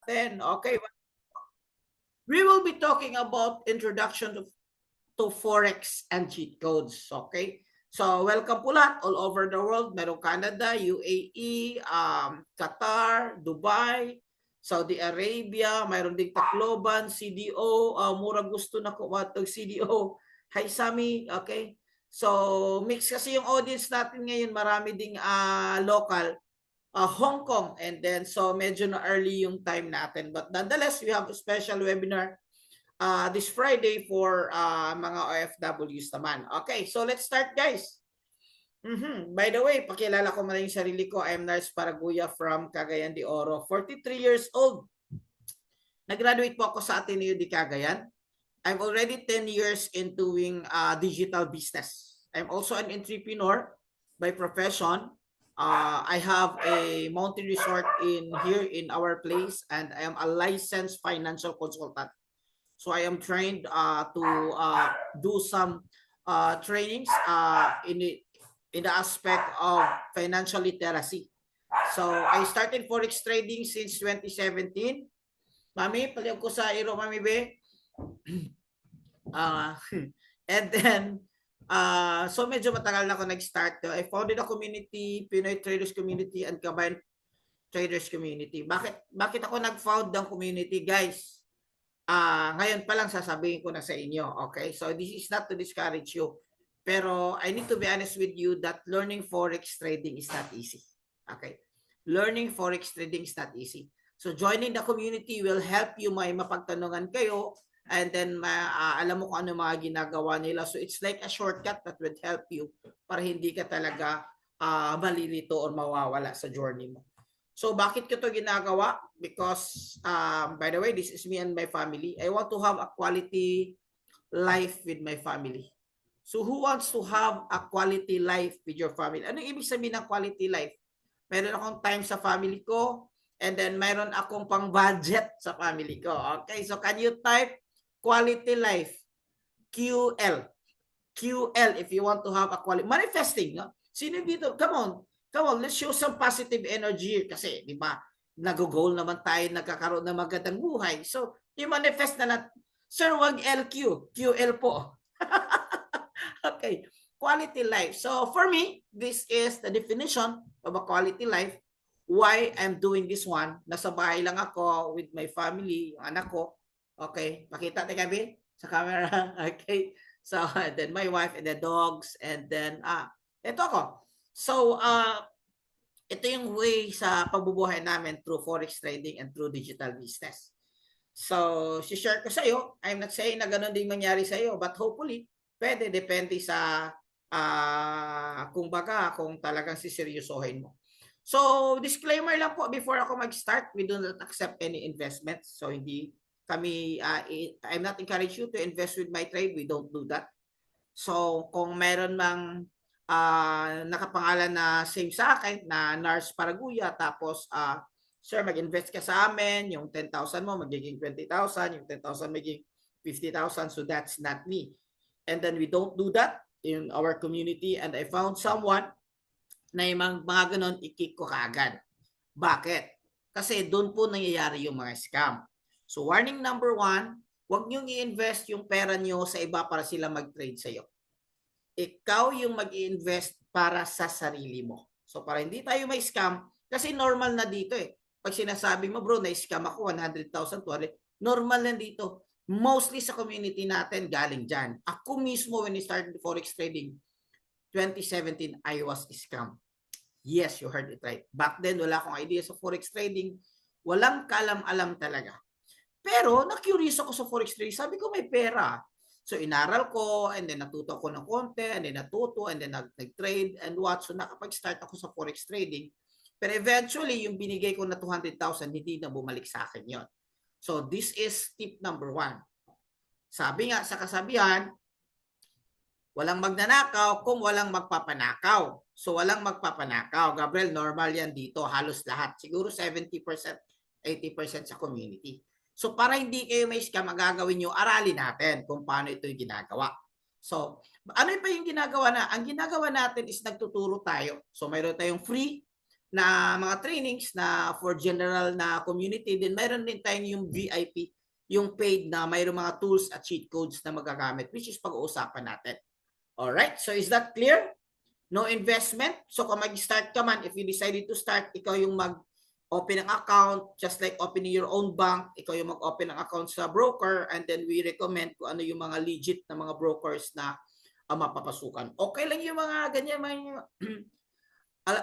natin. Okay, we will be talking about introduction to Forex and cheat codes. Okay, so welcome po lahat all over the world. Merong Canada, UAE, Qatar, Dubai, Saudi Arabia, mayroon ding Tacloban, CDO, mura gusto na ko matag CDO. Hi Sami, okay? So mix kasi yung audience natin ngayon, marami ding local, Hong Kong, and then so medyo na early yung time natin. But nonetheless, we have a special webinar this Friday for mga OFWs naman. Okay, so let's start guys. By the way, pakilala ko muna yung sarili ko. I am Nars Paraguya from Cagayan de Oro, 43 years old. Nag-graduate po ako sa Ateneo de Cagayan. I'm already 10 years in doing digital business. I'm also an entrepreneur by profession. I have a mountain resort here in our place, and I am a licensed financial consultant. So I am trained to do some trainings in the aspect of financial literacy. So I started Forex trading since 2017. Mami, paliw ko sa iro, Mami Be. And then, so medyo matagal na ako nag-start. I founded a community, Pinoy Traders Community and Kabayan Traders Community. Bakit ako nag-found ng community, guys? Ngayon pa lang sasabihin ko na sa inyo, okay? So this is not to discourage you. Pero I need to be honest with you that learning Forex trading is not easy. Okay? Learning Forex trading is not easy. So joining the community will help you, may mapagtanungan kayo, and then alam mo kung ano mga ginagawa nila. So it's like a shortcut that would help you para hindi ka talaga malilito or mawawala sa journey mo. So bakit ko to ginagawa? Because by the way, this is me and my family. I want to have a quality life with my family. So who wants to have a quality life with your family? Ano ibig sabihin ng quality life? Meron akong time sa family ko, and then meron akong pang budget sa family ko. Okay, so can you type quality life? QL. QL if you want to have a quality. Manifesting, no? Sino dito? Come on, let's show some positive energy kasi, di ba? Nag-goal naman tayo, nagkakaroon ng magandang buhay. So, i-manifest na natin. Sir, wag LQ. QL po. Okay. Quality life. So, for me, this is the definition of a quality life. Why I'm doing this one. Nasa bahay lang ako with my family, yung anak ko. Okay. Pakita tayo gabi sa camera. Okay. So, and then my wife and the dogs. And then, ito ako. So, ito yung way sa pagbubuhay namin through Forex trading and through digital business. So, share ko sa iyo. I'm not saying na ganun din mangyari sa iyo, but hopefully, pwede, depende sa kung talagang siseryosohin mo. So, disclaimer lang po before ako mag-start, we do not accept any investments. So, hindi kami, I'm not encourage you to invest with my trade. We don't do that. So, kung meron mang nakapangalan na same sa akin na Nars Paraguya, tapos sir, mag-invest ka sa amin, yung 10,000 mo magiging 20,000, yung 10,000 magiging 50,000, so that's not me. And then we don't do that in our community, and I found someone na yung mga ganon, i-kick ko kaagad. Bakit? Kasi doon po nangyayari yung mga scam. So warning number 1, huwag niyong i-invest yung pera niyo sa iba para sila mag-trade sa iyo. Ikaw yung mag-i-invest para sa sarili mo. So para hindi tayo may scam, kasi normal na dito eh. Pag sinasabi mo, bro, na-scam ako, 100,000, 200, normal na dito. Mostly sa community natin, galing dyan. Ako mismo, when I started Forex trading, 2017, I was scam. Yes, you heard it right. Back then, wala akong idea sa Forex trading. Walang kalam-alam talaga. Pero, na-curious ako sa Forex trading. Sabi ko, may pera. So, inaral ko, and then natuto ko ng konti, and then natuto, and then nag-trade, and what. So, nakapag-start ako sa Forex trading. Pero eventually, yung binigay ko na 200,000, hindi na bumalik sa akin yon. So, this is tip number 1. Sabi nga sa kasabihan, walang magnanakaw kung walang magpapanakaw. So, walang magpapanakaw. Gabriel, normal yan dito. Halos lahat. Siguro 70%, 80% sa community. So, para hindi kayo may scam, magagawin nyo, aralin natin kung paano ito yung ginagawa. So, ano pa yung ginagawa na? Ang ginagawa natin is nagtuturo tayo. So, mayroon tayong free na mga trainings na for general na community. Then mayroon din tayong yung VIP, yung paid na mayroon mga tools at cheat codes na magagamit, which is pag-uusapan natin. Alright, so is that clear? No investment. So kung mag-start ka man, if you decided to start, ikaw yung mag-open ng account, just like opening your own bank, ikaw yung mag-open ng account sa broker, and then we recommend kung ano yung mga legit na mga brokers na mapapasukan. Okay lang yung mga ganyan, mga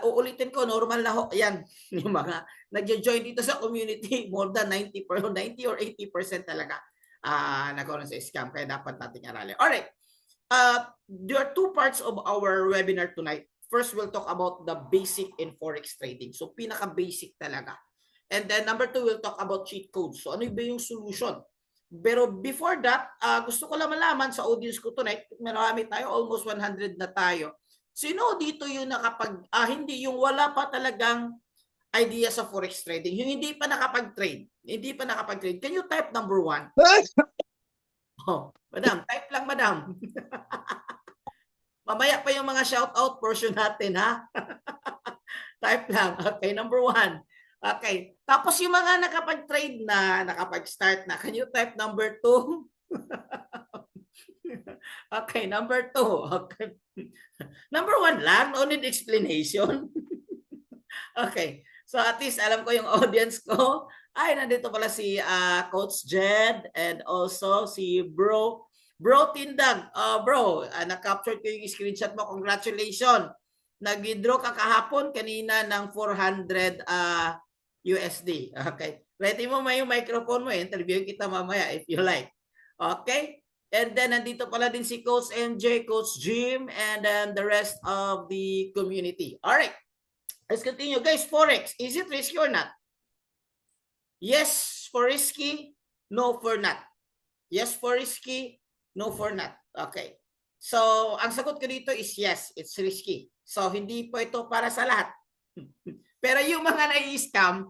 uulitin ko, normal na ho, yan, yung mga nag-join dito sa community, more than 90 or 80% talaga nagkaroon sa scam, kaya dapat natin aralin. Alright, there are two parts of our webinar tonight. First, we'll talk about the basic in Forex trading. So, pinaka-basic talaga. And then, number two, we'll talk about cheat codes. So, ano ba yung solution? Pero before that, gusto ko lang malaman sa audience ko tonight, marami tayo, almost 100 na tayo. Sino dito yung hindi, yung wala pa talagang idea sa Forex trading, yung hindi pa nakapag-trade, can you type number 1? Oh, madam, type lang, madam. Mamaya pa yung mga shout-out portion natin, ha? Type lang. Okay, number 1. Okay. Tapos yung mga nakapag-trade na, nakapag-start na, can you type number 2? Okay, number 2. Okay. Number 1 lang, no need explanation. Okay. So at least alam ko yung audience ko. Ay, nandito pala si Coach Jed and also si Bro Tindag. Bro, na-capture ko yung screenshot mo. Congratulations. Nag-withdraw ka kahapon kanina ng 400 USD. Okay. Ready mo yung microphone mo. Interview kita mamaya if you like. Okay. And then nandito pala din si Coach MJ, Coach Jim, and then the rest of the community. All right. Let's continue. Guys, Forex, is it risky or not? Yes for risky, no for not. Yes for risky, no for not. Okay. So, ang sagot ko dito is yes, it's risky. So, hindi po ito para sa lahat. Pero yung mga nai-scam,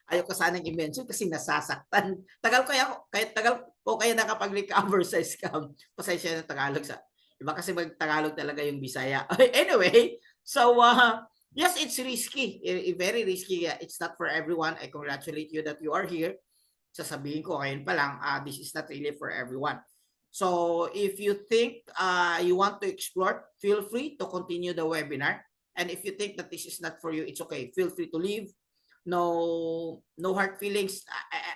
ayoko sanang i-mention kasi nasasaktan. Tagal ko kaya nakapag-recover sa scam. Pasensya na Tagalog sa. Iba kasi mag-Tagalog talaga yung Bisaya. Anyway, so yes, it's risky. Very risky. It's not for everyone. I congratulate you that you are here. Sasabihin ko ngayon pa lang, this is not really for everyone. So if you think you want to explore, feel free to continue the webinar. And if you think that this is not for you, it's okay. Feel free to leave. No hard feelings.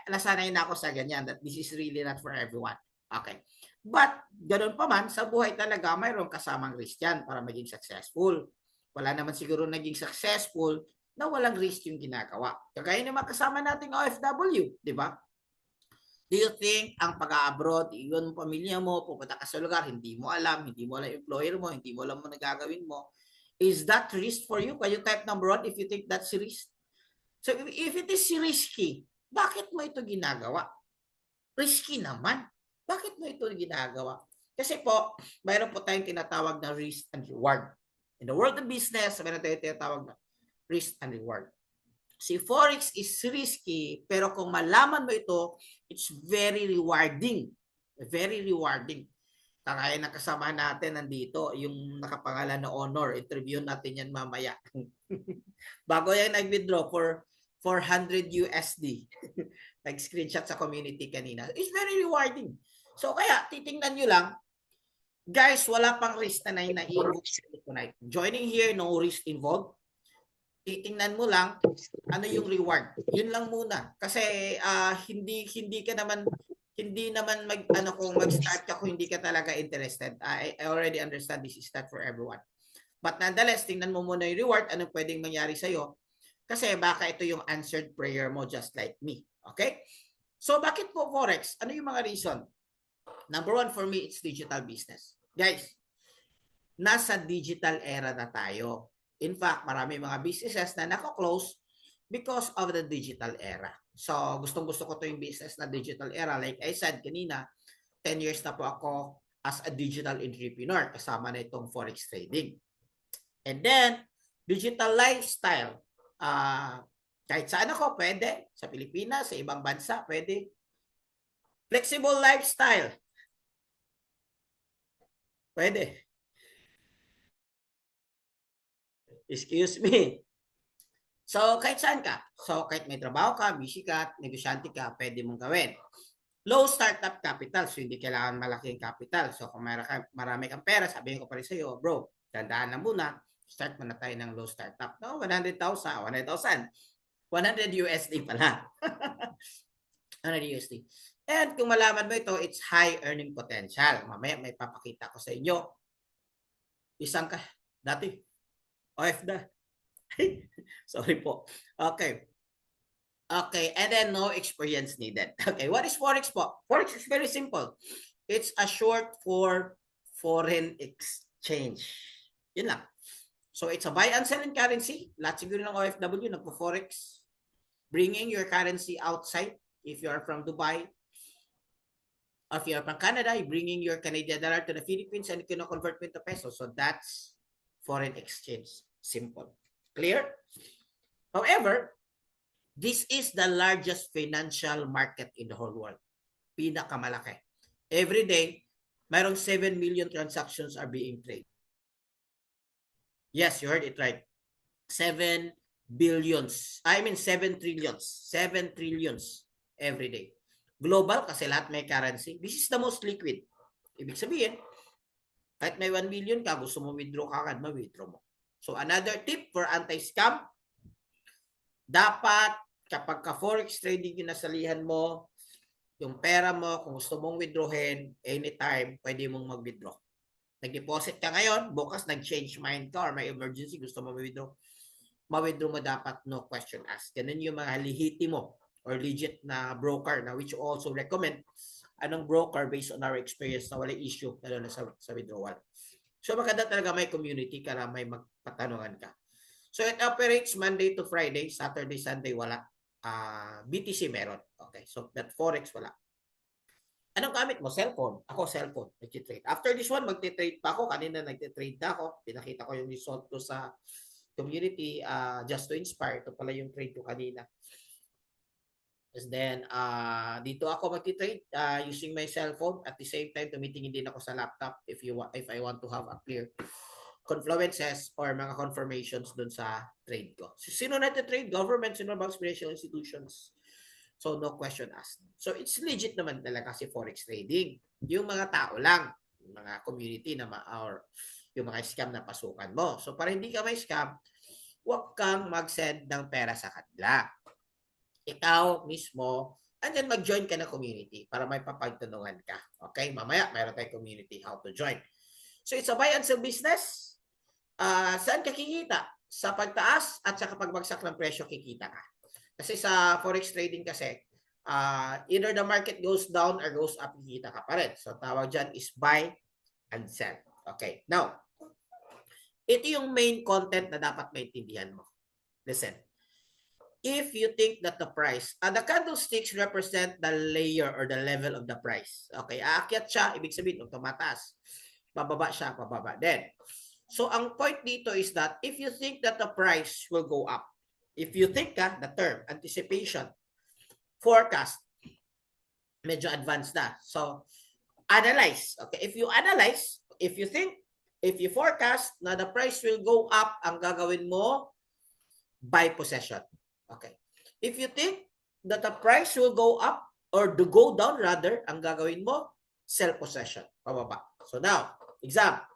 Nasanay na ako sa ganyan that this is really not for everyone. Okay. But, ganun pa man, sa buhay talaga, mayroong kasamang risk yan para maging successful. Wala naman siguro naging successful na walang risk yung ginagawa. Kagaya naman kasama nating OFW, di ba? Do you think ang pag-abroad, iyon mo pamilya mo, pupunta ka sa lugar, hindi mo alam employer mo, hindi mo alam mo nagagawin mo, is that risk for you? Can you type number 1 if you think that's risk? So if it is risky, bakit mo ito ginagawa? Risky naman. Bakit mo ito ginagawa? Kasi po, mayroon po tayong tinatawag na risk and reward. In the world of business, mayroon tayong tinatawag na risk and reward. Si Forex is risky, pero kung malaman mo ito, it's very rewarding. Very rewarding. Kaya nakasama natin nandito, yung nakapangalan na Honor. Interview natin yan mamaya. Bago yan nag-withdraw for 400 USD. Nag-screenshot sa community kanina. It's very rewarding. So kaya titingnan nyo lang, guys, wala pang risk na na-involve tonight. Joining here, no risk involved. Titingnan mo lang ano yung reward. Yun lang muna. Kasi hindi naman mag-start ka kung hindi ka talaga interested. I already understand this is not for everyone. But nonetheless, tingnan mo muna yung reward, anong pwedeng mangyari sa'yo. Kasi baka ito yung answered prayer mo just like me. Okay? So bakit po Forex? Ano yung mga reason? Number 1 for me, it's digital business. Guys, nasa digital era na tayo. In fact, marami mga businesses na nako-close because of the digital era. So, gustong-gusto ko to yung business na digital era. Like I said kanina, 10 years na po ako as a digital entrepreneur. Kasama na itong Forex trading. And then, digital lifestyle. Kahit saan ako, pwede. Sa Pilipinas, sa ibang bansa, pwede. Flexible lifestyle. Pwede. Excuse me. So, kahit saan ka. So, kahit may trabaho ka, busy ka, negosyante ka, pwede mong gawin. Low startup capital. So, hindi kailangan malaking capital. So, kung marami kang pera, sabihin ko pa rin sa'yo, bro, tandaan na muna, start muna tayo ng low startup. No, 100,000, 100 USD pala. 100 USD. And kung malaman mo ito, it's high earning potential. Mamaya may papakita ko sa inyo. Isang ka, dati, OFD. Sorry po. Okay. Okay, and then no experience needed. Okay, what is Forex po? Forex is very simple. It's a short for foreign exchange. Yun lang. So it's a buy and sell in currency. Lahat siguro ng OFW nagpo-Forex. Bringing your currency outside. If you are from Dubai, or if you are from Canada, you're bringing your Canadian dollar to the Philippines and you can convert it to peso. So that's foreign exchange. Simple. Clear? However, this is the largest financial market in the whole world. Pinakamalaki. Every day, mayroong 7 million transactions are being traded. Yes, you heard it right. 7 billions. I mean 7 trillions. 7 trillions every day. Global kasi lahat may currency. This is the most liquid. Ibig sabihin, kahit may 1 million ka, gusto mo withdraw ka, ma-withdraw mo. So another tip for anti-scam, dapat kapag ka forex trading yung nasalihan mo, yung pera mo, kung gusto mong withdrawin, anytime, pwede mong mag-withdraw. Nag-deposit ka ngayon, bukas nag-change mind ka or may emergency, gusto mo ma-withdraw, ma-withdraw mo dapat, no question asked. Ganun yung mga lihiti mo or legit na broker na which also recommend anong broker based on our experience na wala issue lalo na sa withdrawal. So maganda talaga may community ka na may magpatanungan ka. So it operates Monday to Friday, Saturday, Sunday wala. BTC meron. Okay, so that Forex wala. Anong gamit mo? Cellphone. Ako cellphone. Nag-trade. After this one, magti-trade pa ako. Kanina nag-trade na ako. Pinakita ko yung result ko sa community just to inspire. Ito pala yung trade ko kanina. And then, dito ako magti-trade using my cellphone. At the same time, tumitingin din ako sa laptop if I want to have a clear confluences or mga confirmations dun sa trade ko. So, sino nagte-trade? Government, sino banks, financial institutions. So, no question asked. So, it's legit naman talaga si Forex trading. Yung mga tao lang, yung mga community na or yung mga scam na pasukan mo. So, para hindi ka may scam, huwag kang mag-send ng pera sa kanila. Ikaw mismo, and then mag-join ka ng community para may papagtanungan ka. Okay? Mamaya, mayroon tayong community how to join. So, it's a buy and sell business. Saan ka kikita? Sa pagtaas at sa pagbagsak ng presyo kikita ka. Kasi sa forex trading kasi, either the market goes down or goes up, kikita ka pa rin. So tawag dyan is buy and sell. Okay, now, ito yung main content na dapat maintindihan mo. Listen. If you think that the price, the candlesticks represent the layer or the level of the price. Okay, aakyat siya, ibig sabihin, tumataas. Bababa siya, bababa din. So, ang point dito is that if you think that the price will go up, if you think the term, anticipation, forecast, medyo advanced na. So, analyze. Okay, if you analyze, if you think, if you forecast na the price will go up, ang gagawin mo, buy possession. Okay. If you think that the price will go up or to go down rather, ang gagawin mo, sell possession. Pababa. So now, example.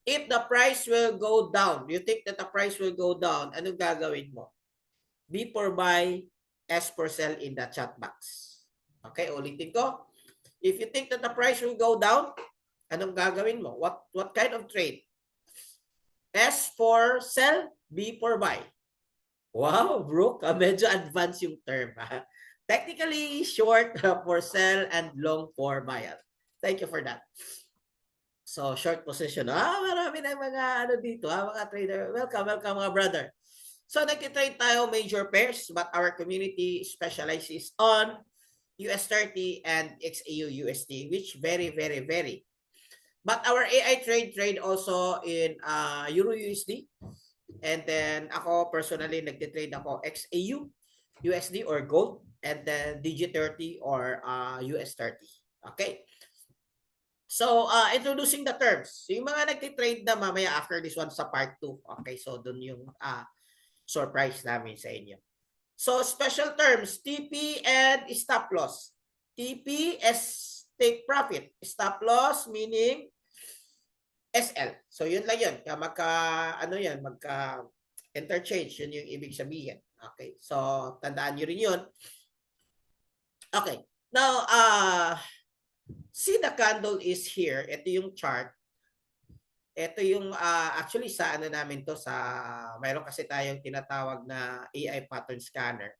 If the price will go down, you think that the price will go down, anong gagawin mo? B for buy, S for sell in the chat box. Okay, ulitin ko. If you think that the price will go down, anong gagawin mo? What kind of trade? S for sell, B for buy. Wow, Brooke, medyo advanced yung term. Technically, short for sell and long for buy. Thank you for that. So, short position. Marami na mga ano dito, mga trader. Welcome mga brother. So, nag-trade tayo major pairs, but our community specializes on US30 and XAU USD, which very. But our AI trade also in Euro USD. And then, ako personally, nag-trade ako XAU USD or gold, and then DG30 or US30. Okay? So, introducing the terms. Yung mga nagtitrade na mamaya after this one sa part 2. Okay, so dun yung surprise namin sa inyo. So, special terms, TP and stop loss. TP is take profit. Stop loss meaning SL. So, yun lang yun. Magka interchange. Yun yung ibig sabihin. Okay, so tandaan nyo rin yun. Okay, now, see the candle is here. Ito yung chart. Ito yung actually sa ano namin to sa mayroon kasi tayong tinatawag na AI pattern scanner.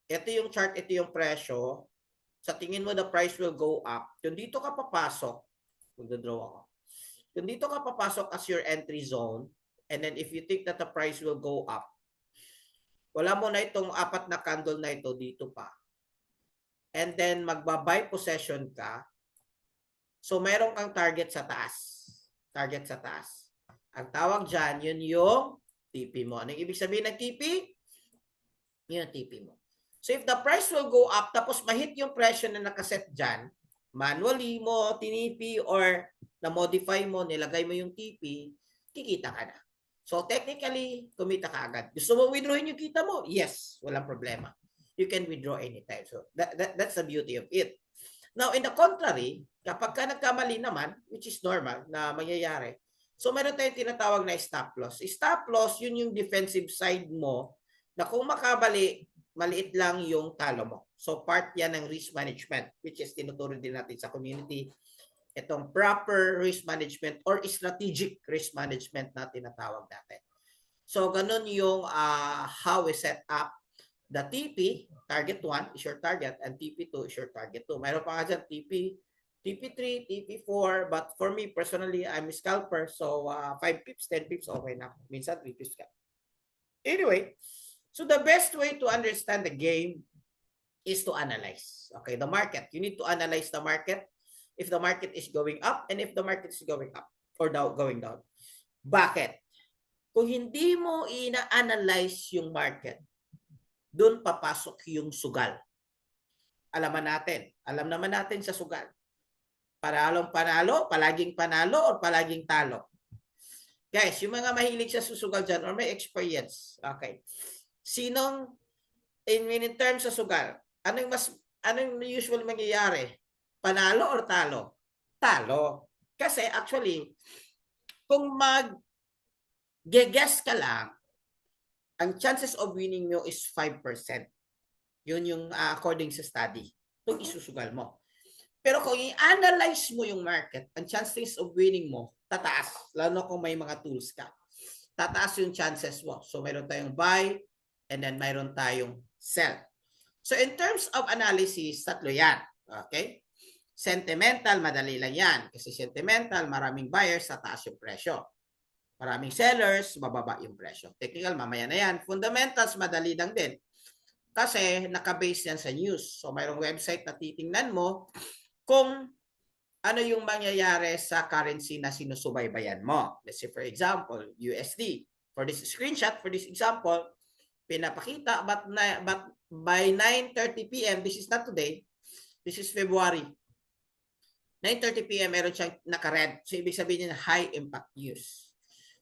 Ito yung chart, ito yung presyo. Sa tingin mo the price will go up. Kung dito ka papasok, magdodraw ako. Kung dito ka papasok as your entry zone, and then if you think that the price will go up, wala mo na itong apat na candle na ito dito pa. And then magba-buy possession ka. So mayroon kang target sa taas. Target sa taas. Ang tawag dyan, yun yung TP mo. Anong ibig sabihin ng TP? Yun yung TP mo. So if the price will go up, tapos mahit yung presyo na nakaset dyan, manually mo, tinipi, or na-modify mo, nilagay mo yung TP, kikita ka na. So technically, kumita ka agad. Gusto mo withdrawin yung kita mo? Yes, walang problema. You can withdraw anytime. So that's the beauty of it. Now, in the contrary, kapag ka nagkamali naman, which is normal na mangyayari, so meron tayong tinatawag na stop loss. Stop loss, yun yung defensive side mo na kung makabali, maliit lang yung talo mo. So part yan ng risk management, which is tinuturo din natin sa community. Itong proper risk management or strategic risk management na tinatawag natin. So ganun yung how we set up the TP, target 1 is your target, and TP2 is your target 2. Mayroon pa nga dyan, TP3, TP4, but for me, personally, I'm a scalper, so 5 pips, 10 pips, okay na. Minsan 3 pips ka. Anyway, so the best way to understand the game is to analyze. Okay, the market. You need to analyze the market. If the market is going up and if the market is going up or down, going down. Bakit? Kung hindi mo ina-analyze yung market, doon papasok yung sugal. Alam naman natin sa sugal. Panalo, palaging panalo, or palaging talo. Guys, yung mga mahilig sa susugal dyan or may experience, okay. Sinong, in terms sa sugal, anong usually mangyayari? Panalo or talo? Talo. Kasi actually, kung mag-guess ka lang, ang chances of winning mo is 5%. Yun yung according sa study. Itong isusugal mo. Pero kung i-analyze mo yung market, ang chances of winning mo, tataas. Lalo kung may mga tools ka. Tataas yung chances mo. So, mayroon tayong buy, and then mayroon tayong sell. So, in terms of analysis, tatlo yan. Okay? Sentimental, madali lang yan. Kasi sentimental, maraming buyers, tataas yung presyo. Maraming sellers, bababa yung presyo. Technical, mamaya na yan. Fundamentals, madali lang din. Kasi nakabase yan sa news. So mayroong website na titingnan mo kung ano yung mangyayari sa currency na sinusubaybayan mo. Let's say for example, USD. For this screenshot, for this example, pinapakita but by 9:30 p.m., this is not today, this is February. 9:30 p.m. meron siyang naka-red. So ibig sabihin niya high impact news.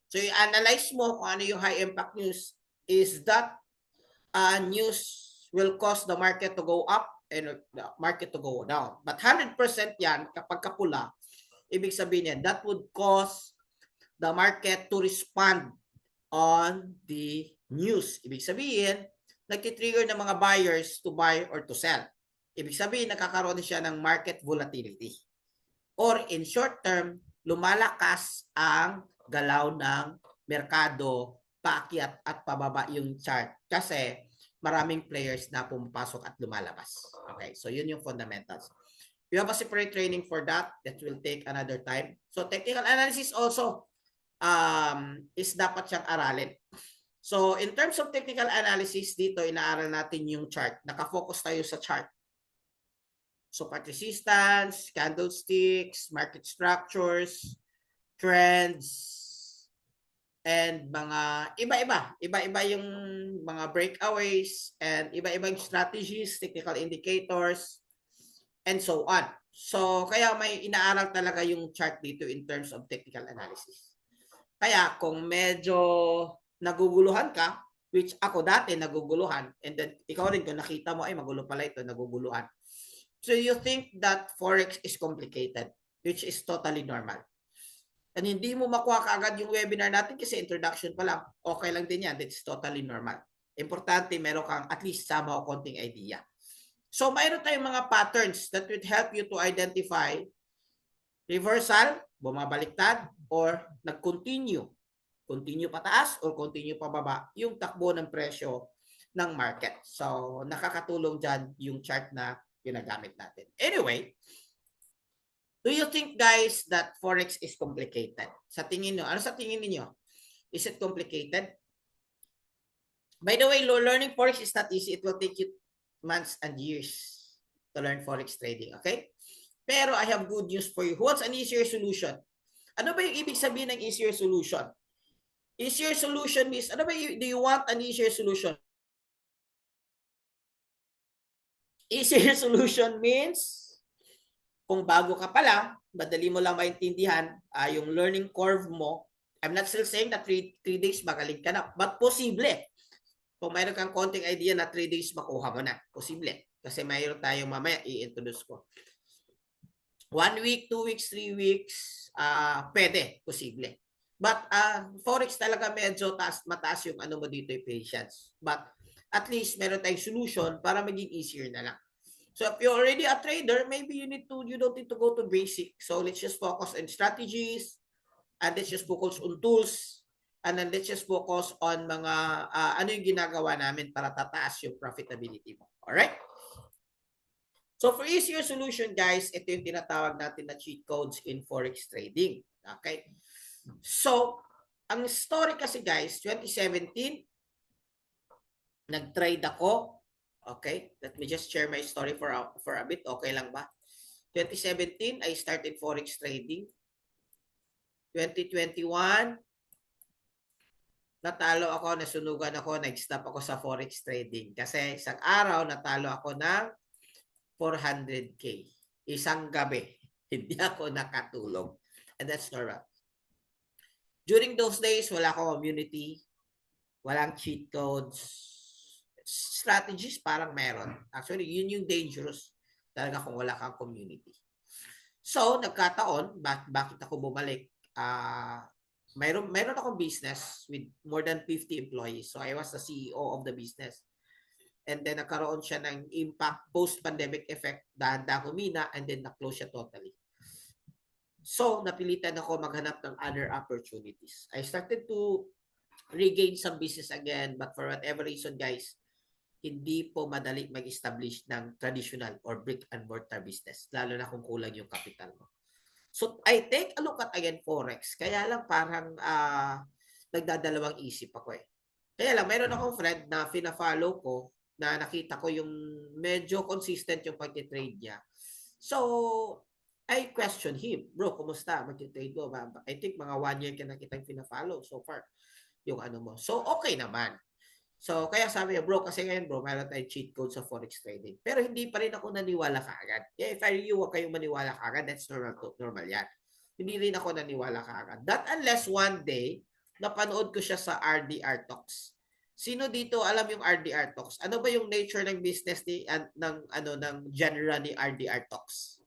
So i-analyze mo kung ano yung high impact news. Is that news will cause the market to go up and the market to go down. But 100% yan, kapag kapula, ibig sabihin yan, that would cause the market to respond on the news. Ibig sabihin, nagtitrigger ng mga buyers to buy or to sell. Ibig sabihin, nakakaroon siya ng market volatility. Or in short term, lumalakas ang galaw ng merkado, paakyat at pababa yung chart kasi maraming players na pumapasok at lumalabas. Okay, so yun yung fundamentals. You have a separate training for that will take another time. So technical analysis also is dapat siyang aralin. So in terms of technical analysis, dito inaaral natin yung chart. Nakafocus tayo sa chart. Support resistance, candlesticks, market structures, trends, and mga iba-iba yung mga breakaways and iba-ibang strategies, technical indicators, and so on. So, kaya may inaaral talaga yung chart dito in terms of technical analysis. Kaya kung medyo naguguluhan ka, which ako dati naguguluhan, and then ikaw rin kung nakita mo, ay magulo pala ito, naguguluhan. So you think that Forex is complicated, which is totally normal. And hindi mo makuha kaagad yung webinar natin kasi introduction pa lang. Okay lang din yan. That's totally normal. Importante, meron kang at least sama o konting idea. So, mayroon tayong mga patterns that would help you to identify reversal, bumabaliktad, or nag-continue. Continue pataas or continue pababa yung takbo ng presyo ng market. So, nakakatulong dyan yung chart na ginagamit natin. Anyway, do you think, guys, that Forex is complicated? Sa tingin nyo, ano sa tingin niyo? Is it complicated? By the way, learning Forex is not easy. It will take you months and years to learn Forex trading, okay? Pero I have good news for you. Who wants an easier solution? Ano ba yung ibig sabihin ng easier solution? Easier solution means, ano ba do you want an easier solution? Easier solution means, kung bago ka pala, madali mo lang maintindihan yung learning curve mo. I'm not still saying that 3 days magaling ka na, but posible. Kung mayroon kang konting idea na 3 days makuha mo na, posible. Kasi mayroon tayong mamaya i-introduce ko. 1 week, 2 weeks, 3 weeks, pwede, posible. But Forex talaga medyo mataas yung ano mo dito, yung patience. But at least meron tayong solution para maging easier na lang. So if you're already a trader, maybe you don't need to go to basic. So let's just focus on strategies, and let's just focus on tools, and then let's just focus on mga ano yung ginagawa namin para tataas yung profitability mo. Alright? So for easier solution, guys, ito yung tinatawag natin na cheat codes in Forex trading. Okay? So, ang story kasi, guys, 2017, nag-trade ako. Okay? Let me just share my story for a bit. Okay lang ba? 2017, I started Forex trading. 2021, natalo ako, nasunugan ako, nag-stop ako sa Forex trading. Kasi isang araw, natalo ako ng 400K. Isang gabi. Hindi ako nakatulog. And that's normal. During those days, wala akong community. Walang cheat codes. Strategies parang meron. Actually, yun yung dangerous talaga kung wala kang community. So, nagkataon, bakit ako bumalik? Mayroon akong business with more than 50 employees. So, I was the CEO of the business. And then, nagkaroon siya ng impact post-pandemic effect. Dahan-dahan humina and then na-close siya totally. So, napilitan ako maghanap ng other opportunities. I started to regain some business again, but for whatever reason, guys, hindi po madali mag-establish ng traditional or brick and mortar business, lalo na kung kulang yung capital mo. So, I take a look at again Forex. Kaya lang parang nagdadalawang isip ako eh. Kaya lang, mayroon akong friend na fina-follow ko na nakita ko yung medyo consistent yung pag-trade niya. So, I question him. Bro, kumusta? Mag-trade mo? I think mga 1 year ka na kitang fina-follow so far. Yung ano mo. So, okay naman. So, kaya sabi niya, bro, kasi ngayon, bro, mayroon tayong cheat code sa Forex trading. Pero hindi pa rin ako naniwala kaagad. Yeah, if I knew, huwag kayong maniwala kaagad. That's normal yan. Hindi rin ako naniwala kaagad. That unless one day, napanood ko siya sa RDR Talks. Sino dito alam yung RDR Talks? Ano ba yung nature ng business ng genre ni RDR Talks?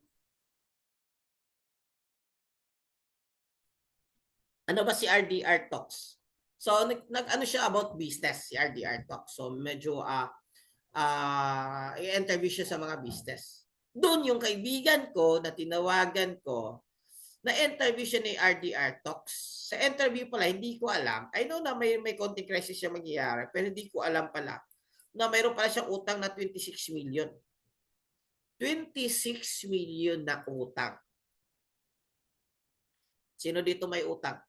Ano ba si RDR Talks? So, nag-ano siya about business, si RDR Talks. So, medyo i-interview siya sa mga business. Doon yung kaibigan ko na tinawagan ko, na-interview siya ni RDR Talks. Sa interview pala, hindi ko alam. I know na may konting crisis siya mangyayari, pero hindi ko alam pala na mayroon pala siyang utang na 26 million. 26 million na utang. Sino dito may utang?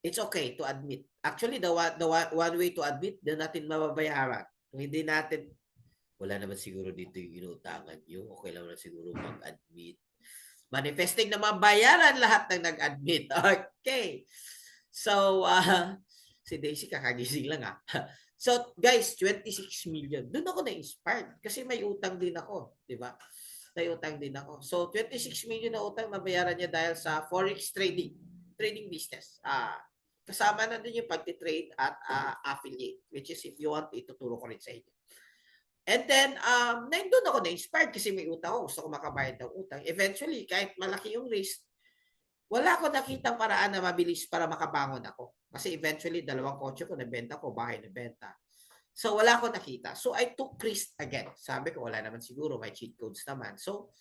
It's okay to admit. Actually, the one way to admit na natin mababayaran. Kung hindi natin, wala naman siguro dito yung inutangan nyo. Okay lang na siguro mag-admit. Manifesting na mabayaran lahat ng nag-admit. Okay. So, Si Daisy kakagising lang ah. So guys, 26 million. Doon ako na-inspired kasi may utang din ako, di ba? May utang din ako. So 26 million na utang mabayaran niya dahil sa forex trading business. Kasama na din yung pagti-trade at affiliate, which is if you want, ituturo ko rin sa inyo. And then, doon ako na-inspired kasi may utang ako. Gusto ko makabayad ng utang. Eventually, kahit malaki yung risk, wala ko nakitang paraan na mabilis para makabangon ako. Kasi eventually, 2 kotse ko nabenta ko, bahay nabenta. So, wala ko nakita. So, I took risk again. Sabi ko, wala naman siguro, may cheat codes naman. So,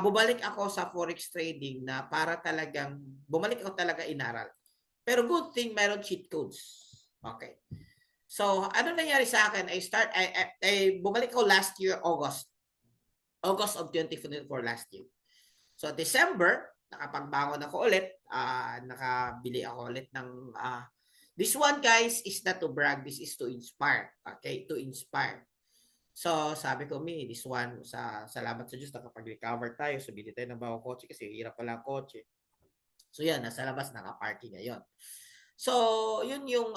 bumalik ako sa forex trading na para talagang, bumalik ako talaga inaral. Pero good thing, meron cheat codes. Okay. So, ano nangyari sa akin? Bumalik ako last year, August of 2024 last year. So, December, nakapagbangon ako ulit. Nakabili ako ulit ng... this one, guys, is not to brag. This is to inspire. Okay? To inspire. So, sabi ko, this one, salamat sa Diyos, nakapag-recover tayo. So, bili tayo ng bagong kotse kasi hirap pala ang kotse. So, yan, nasa labas, naka-party ngayon. So, yun yung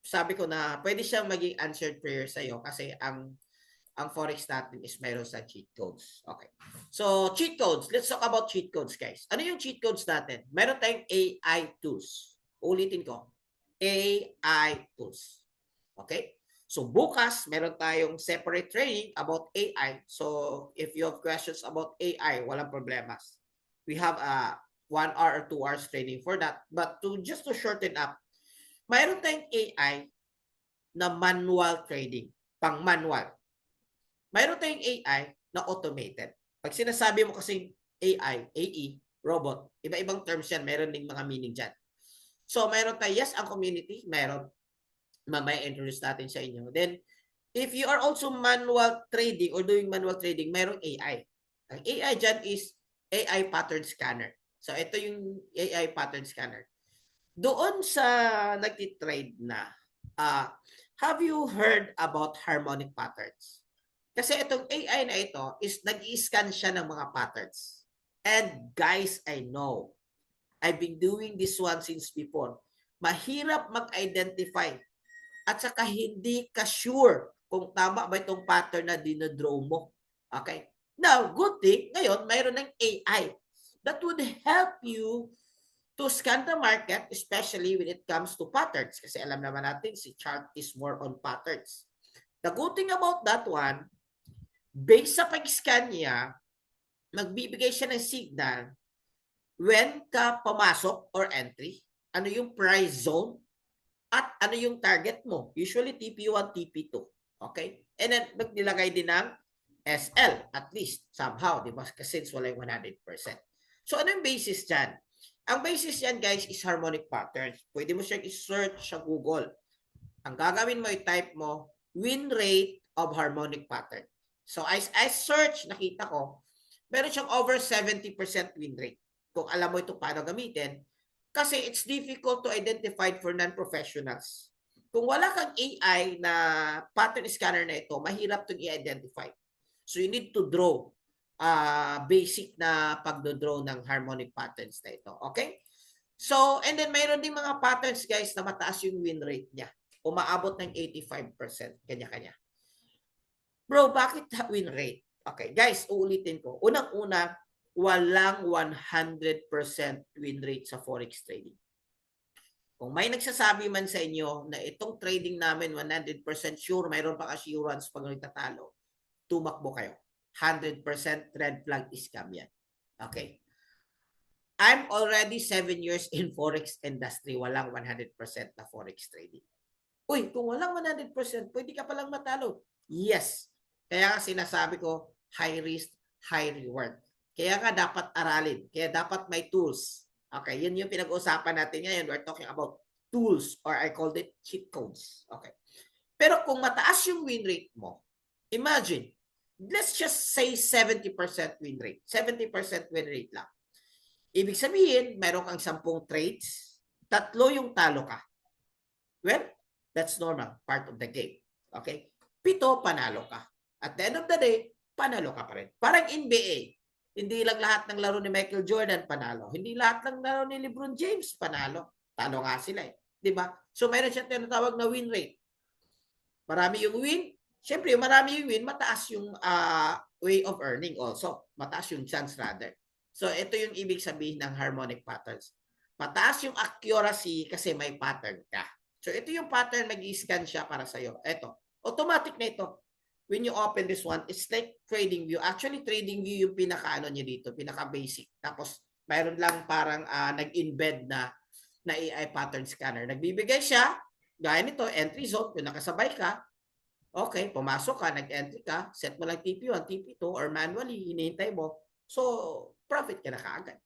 sabi ko na pwede siyang maging answered prayer sa'yo kasi ang forex natin is mayroon sa cheat codes. Okay. So, cheat codes. Let's talk about cheat codes, guys. Ano yung cheat codes natin? Meron tayong AI tools. Ulitin ko. AI tools. Okay? So, bukas, meron tayong separate training about AI. So, if you have questions about AI, walang problemas. We have 1 hour or 2 hours training for that. But just to shorten up, mayroon tayong AI na manual trading, pang manual. Mayroon tayong AI na automated. Pag sinasabi mo kasi AI, AE, robot, iba-ibang terms yan, mayroon ding mga meaning dyan. So, mayroon tayo, yes, ang community, mayroon. Mamaya introduce natin sa inyo. Then, if you are also manual trading or doing manual trading, mayroong AI. Ang AI dyan is AI pattern scanner. So, ito yung AI pattern scanner. Doon sa nagtitrade na, have you heard about harmonic patterns? Kasi itong AI na ito is nag-i-scan siya ng mga patterns. And guys, I know, I've been doing this one since before. Mahirap mag-identify at saka hindi ka sure kung tama ba itong pattern na dinadraw mo. Okay? Now, good thing, ngayon, mayroon ng AI that would help you to scan the market, especially when it comes to patterns. Kasi alam naman natin, si chart is more on patterns. The good thing about that one, based sa pag-scan niya, magbibigay siya ng signal when ka pumasok or entry, ano yung price zone, at ano yung target mo. Usually TP1, TP2. Okay? And then, magnilagay din ng SL, at least, somehow, di ba? Kasi wala yung 100%. So, ano yung basis dyan? Ang basis yan, guys, is harmonic patterns. Pwede mo siyang i-search sa Google. Ang gagawin mo, i-type mo, win rate of harmonic pattern. So, I search, nakita ko, meron siyang over 70% win rate. Kung alam mo ito paano gamitin, kasi it's difficult to identify for non-professionals. Kung wala kang AI na pattern scanner na ito, mahirap itong i-identify. So, you need to draw basic na pagdodraw ng harmonic patterns na ito. Okay? So, and then mayroon din mga patterns, guys, na mataas yung win rate niya. Umaabot ng 85%. Kanya-kanya. Bro, bakit win rate? Okay, guys, uulitin ko. Unang-una, walang 100% win rate sa forex trading. Kung may nagsasabi man sa inyo na itong trading namin 100% sure, mayroon pa assurance pag nagtatalo, tumakbo kayo. 100% red flag scam yan. Okay. I'm already 7 years in forex industry. Walang 100% na forex trading. Uy, kung walang 100%, pwede ka palang matalo. Yes. Kaya sinasabi ko, high risk, high reward. Kaya nga dapat aralin. Kaya dapat may tools. Okay, yun yung pinag-uusapan natin ngayon. We're talking about tools or I called it cheat codes. Okay. Pero kung mataas yung win rate mo, imagine, let's just say 70% win rate. 70% win rate lang. Ibig sabihin, meron kang 10 trades, 3 yung talo ka. Well, that's normal, part of the game. Okay? 7 panalo ka. At the end of the day, panalo ka pa rin. Parang NBA. Hindi lang lahat ng laro ni Michael Jordan panalo. Hindi lahat ng laro ni LeBron James panalo. Talo nga sila eh. 'Di ba? So mayroon siyang tinatawag na win rate. Marami yung win. Siyempre, yung marami yung win, mataas yung way of earning also. Mataas yung chance rather. So ito yung ibig sabihin ng harmonic patterns. Mataas yung accuracy kasi may pattern ka. So ito yung pattern, mag-i-scan siya para sa'yo. Ito, automatic na ito. When you open this one, it's like trading view. Actually, trading view yung pinaka-ano niya dito, pinaka-basic. Tapos, mayroon lang parang nag-embed na AI pattern scanner. Nagbibigay siya, gaya nito, entry zone, kung nakasabay ka, okay, pumasok ka, nag-entry ka, set mo lang TP1, TP2, or manually, hinihintay mo. So, profit ka na kaagad.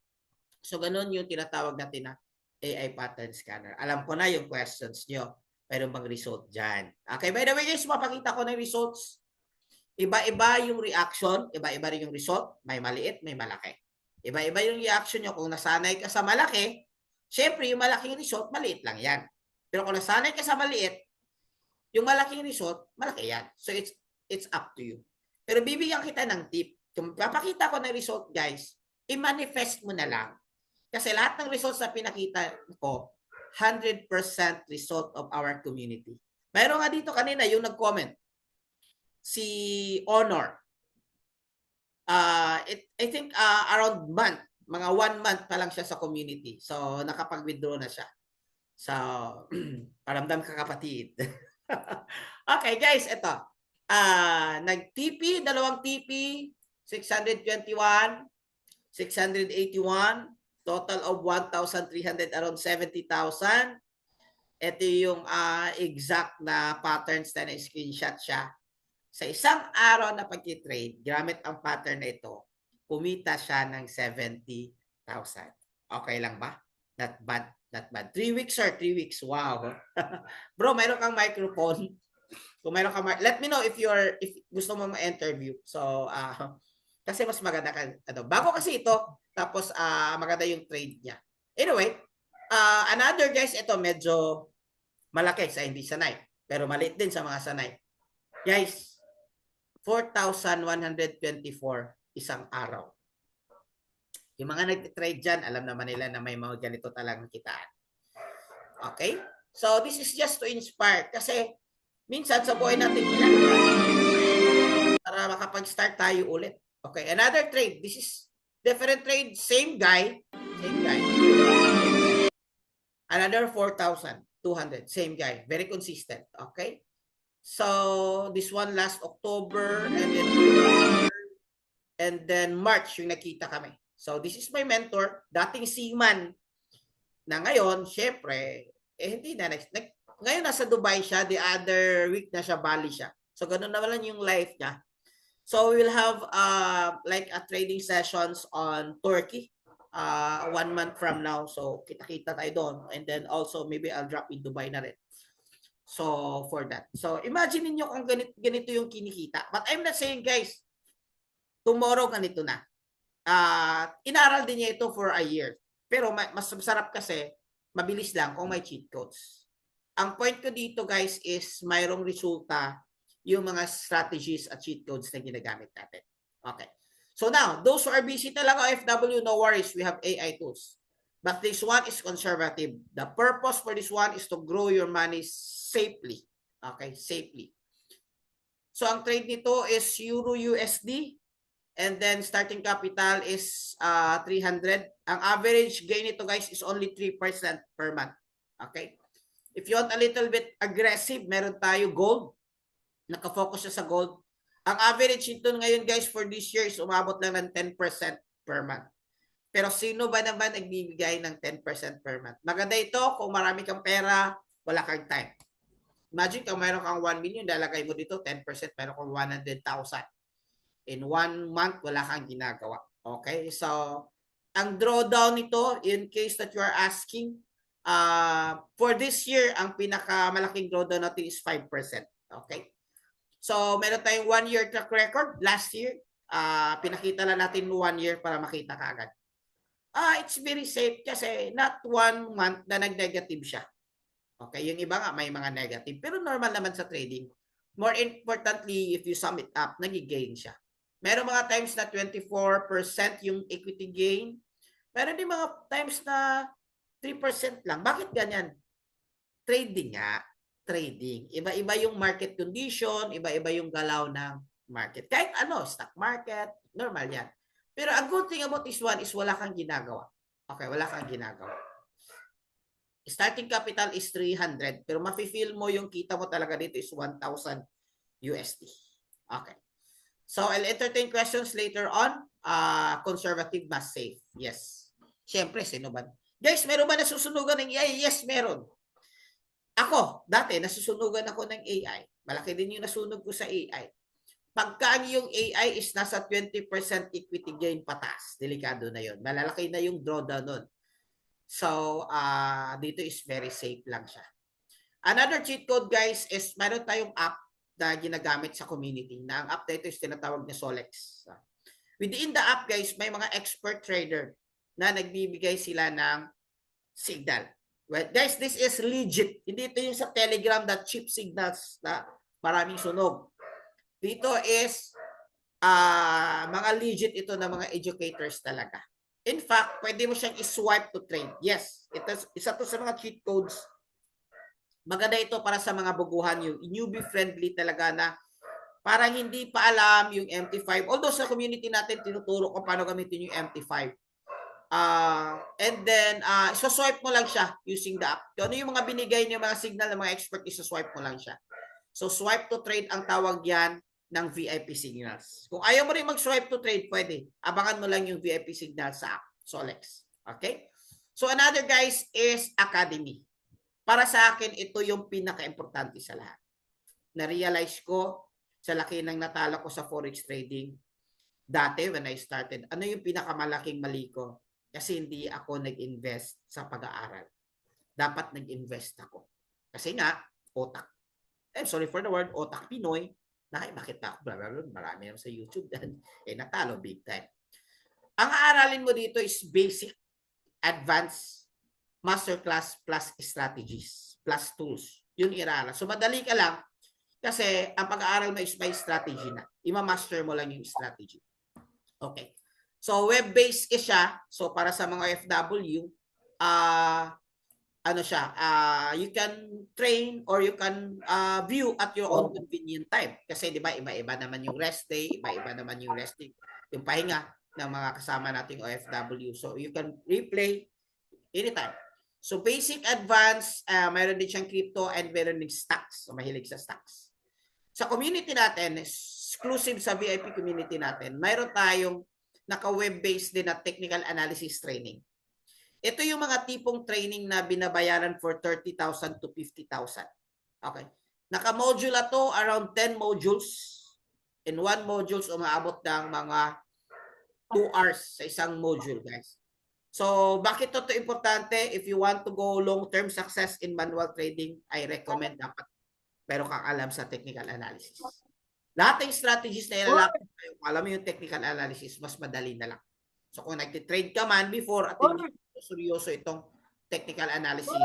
So, ganun yung tinatawag natin na AI pattern scanner. Alam ko na yung questions nyo. Mayroon bang result dyan? Okay, by the way guys, mapakita ko na yung results. Iba-iba yung reaction, iba-iba rin yung result, may maliit, may malaki. Iba-iba yung reaction nyo. Kung nasanay ka sa malaki, syempre yung malaking result, maliit lang yan. Pero kung nasanay ka sa maliit, yung malaking result, malaki yan. So it's up to you. Pero bibigyan kita ng tip. Kung papakita ko ng result, guys, i-manifest mo na lang. Kasi lahat ng results na pinakita ko, 100% result of our community. Mayroon nga dito kanina yung nag-comment, si Honor. I think around month, mga 1 month pa lang siya sa community. So, nakapag-withdraw na siya. So, paramdam ka kapatid. Okay, guys, ito. Nag-TP, dalawang TP, 621, 681, total of 1,300, around 70,000. Ito yung exact na patterns na na-screenshot siya. Sa isang araw na pag-trade, gamit ang pattern na ito, kumita siya ng 70,000. Okay lang ba? Not bad. Not bad. 3 weeks, sir. 3 weeks. Wow. Bro, mayroon kang microphone. Kung mayroon kang let me know if gusto mo ma-interview. So, kasi mas maganda ka. Bago kasi ito, tapos maganda yung trade niya. Anyway, another guys, ito medyo malaki sa hindi sanay. Pero maliit din sa mga sanay. Guys, 4,124 isang araw. Yung mga nag-trade dyan, alam naman nila na may mga ganito talagang kitaan. Okay? So, this is just to inspire. Kasi, minsan sa buhay natin, para makapag-start tayo ulit. Okay, another trade. This is different trade. Same guy. Same guy. Another 4,200. Same guy. Very consistent. Okay? So, this one last October and then March yung nakita kami. So, this is my mentor, dating seaman na ngayon, syempre, hindi na. Ngayon nasa Dubai siya, the other week na siya, Bali siya. So, ganun naman yung life niya. So, we will have like a trading sessions on Turkey 1 month from now. So, kita-kita tayo doon. And then also, maybe I'll drop in Dubai na rin. So, for that. So, imagine niyo kung ganito yung kinikita. But I'm not saying, guys, tomorrow ganito na. Inaral din niya ito for a year. Pero mas masarap kasi, mabilis lang kung may cheat codes. Ang point ko dito, guys, is mayroong resulta yung mga strategies at cheat codes na ginagamit natin. Okay. So now, those who are busy talaga OFW, no worries. We have AI tools. But this one is conservative. The purpose for this one is to grow your money safely. Okay, safely. So, ang trade nito is Euro USD. And then, starting capital is 300. Ang average gain nito, guys, is only 3% per month. Okay? If you want a little bit aggressive, meron tayo gold. Nakafocus siya sa gold. Ang average nito ngayon, guys, for this year is umabot lang ng 10% per month. Pero sino ba naman nagbibigay ng 10% per month? Maganda ito kung marami kang pera, wala kang time. Imagine kung mayroon kang 1 million, lalagay mo dito 10%, mayroon kang 100,000. In 1 month, wala kang ginagawa. Okay? So, ang drawdown nito, in case that you are asking, for this year, ang pinakamalaking drawdown natin is 5%. Okay? So, meron tayong 1-year track record. Last year, pinakita lang natin 1 year para makita ka agad. It's very safe kasi not 1 month na nag-negative siya. Okay, yung iba nga may mga negative. Pero normal naman sa trading. More importantly, if you sum it up, nag-gain siya. Meron mga times na 24% yung equity gain. Meron din mga times na 3% lang. Bakit ganyan? trading nga. Trading. Iba-iba yung market condition, iba-iba yung galaw ng market. Kahit ano, stock market, normal yan. Pero a good thing about this one is wala kang ginagawa. Okay, wala kang ginagawa. Starting capital is 300, pero mafe-feel mo yung kita mo talaga dito is 1,000 USD. Okay. So, I'll entertain questions later on. Conservative must safe. Yes. Siyempre, sino ba? Guys, meron ba nasusunugan ng AI? Yes, meron. Ako, dati, nasusunugan ako ng AI. Malaki din yung nasunog ko sa AI. Pagka yung AI is nasa 20% equity gain patas, delikado na yun. Malalaki na yung drawdown nun. So, dito is very safe lang siya. Another cheat code, guys, is meron tayong app na ginagamit sa community. Na ang app na ito is tinatawag na Solex. Within the app, guys, may mga expert trader na nagbibigay sila ng signal. Well, guys, this is legit. Hindi ito yung sa Telegram na cheap signals na maraming sunog. Dito is mga legit ito na mga educators talaga. In fact, pwede mo siyang i-swipe to trade. Yes, isa to sa mga cheat codes. Maganda ito para sa mga baguhan, yung newbie friendly talaga na parang hindi pa alam yung MT5. Although sa community natin, tinuturo ko paano gamitin yung MT5. And then, swipe mo lang siya using the app. Ano yung mga binigay niyo mga signal ng mga expert, swipe mo lang siya. So, swipe to trade ang tawag yan ng VIP signals. Kung ayaw mo rin mag-swipe to trade, pwede. Abangan mo lang yung VIP signals sa app, Solex. Okay? So, another, guys, is Academy. Para sa akin, ito yung pinaka-importante sa lahat. Na-realize ko sa laki ng natalo ko sa forex trading dati when I started. Ano yung pinakamalaking mali ko? Kasi hindi ako nag-invest sa pag-aaral. Dapat nag-invest ako. Kasi nga, otak. I'm sorry for the word, otak Pinoy. Nakita ko, marami naman sa YouTube dan. Natalo big time. Ang aaralin mo dito is basic, advanced, masterclass plus strategies, plus tools. Yun irara. So, madali ka lang kasi ang pag-aaral mo is by strategy na. Ima-master mo lang yung strategy. Okay. So, web-based siya. So, para sa mga FW, ano siya, you can train or you can view at your own convenient time. Kasi, di ba, iba-iba naman yung rest day, iba-iba naman yung resting, yung pahinga ng mga kasama nating OFW. So, you can replay anytime. So, basic, advanced, mayroon din siyang crypto and mayroon din stocks. So, mahilig sa stocks. Sa community natin, exclusive sa VIP community natin, mayroon tayong naka-web-based din na technical analysis training. Ito yung mga tipong training na binabayaran for 30,000 to 50,000. Okay. Naka-module na to, around 10 modules. In one modules, umaabot ng mga 2 hours sa isang module, guys. So, bakit ito importante? If you want to go long-term success in manual trading, I recommend dapat pero kang alam sa technical analysis. Lahat ng strategies na ilalapit tayo, alam mo yung technical analysis, mas madali na lang. So, kung nag-trade ka man before at hindi seryoso itong technical analysis,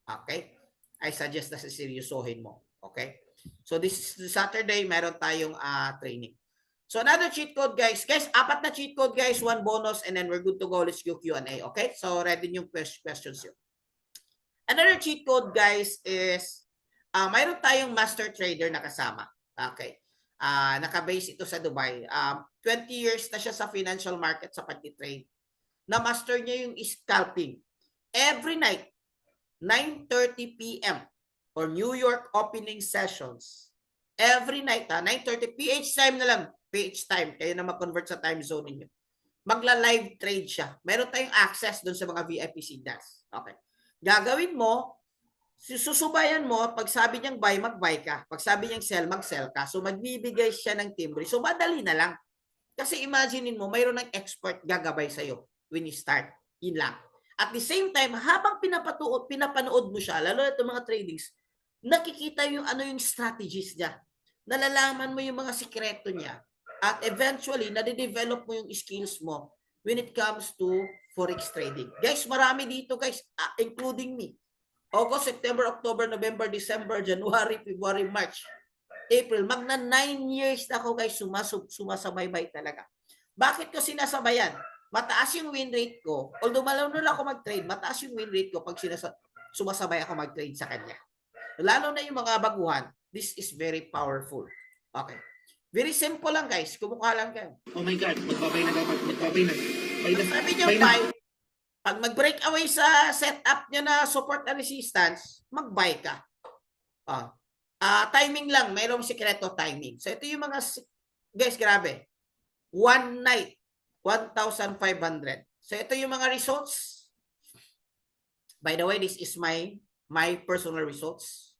okay, I suggest na seryosohin mo. Okay? So, this Saturday, meron tayong training. So, another cheat code, guys. Guys, 4 na cheat code, guys. 1 bonus, and then we're good to go. Let's go Q&A. Okay? So, ready yung questions yun. Another cheat code, guys, is mayroon tayong master trader na kasama. Okay. Naka-base ito sa Dubai. 20 years na siya sa financial market sa pag-trade. Na-master niya yung scalping. Every night, 9:30 p.m. or New York opening sessions. Every night, 9:30 PH time na lang. PH time. Kayo na mag-convert sa time zone niyo. Magla-live trade siya. Meron tayong access doon sa mga VIP signals. Okay. Gagawin mo, susubayan mo, pag sabi niyang buy, mag-buy ka. Pag sabi niyang sell, mag-sell ka. So, magbibigay siya ng timbre. So, madali na lang. Kasi imaginein mo, mayroon ng expert gagabay sa'yo when you start. Yun lang. At the same time, habang pinapanood mo siya, lalo na itong mga tradings, nakikita yung ano yung strategies niya. Nalalaman mo yung mga sikreto niya. At eventually, nade-develop mo yung skills mo when it comes to forex trading. Guys, marami dito, guys, including me. August, September, October, November, December, January, February, March, April. Magna 9 years na ako, guys, sumasabaybay talaga. Bakit ko sinasabayan? Mataas yung win rate ko. Although malunod ako mag-trade, mataas yung win rate ko pag sumasabay ako mag-trade sa kanya. Lalo na yung mga baguhan, this is very powerful. Okay. Very simple lang guys. Kumukha lang kayo. Oh my God, magbabay na dapat. Magbabay na. Sabi niya, buy. Pag mag-break away sa setup niya na support and resistance, mag-buy ka. Timing lang. Mayroong sikreto timing. So ito yung mga, guys, grabe. One night, 1,500. So ito yung mga results. By the way, this is my personal results.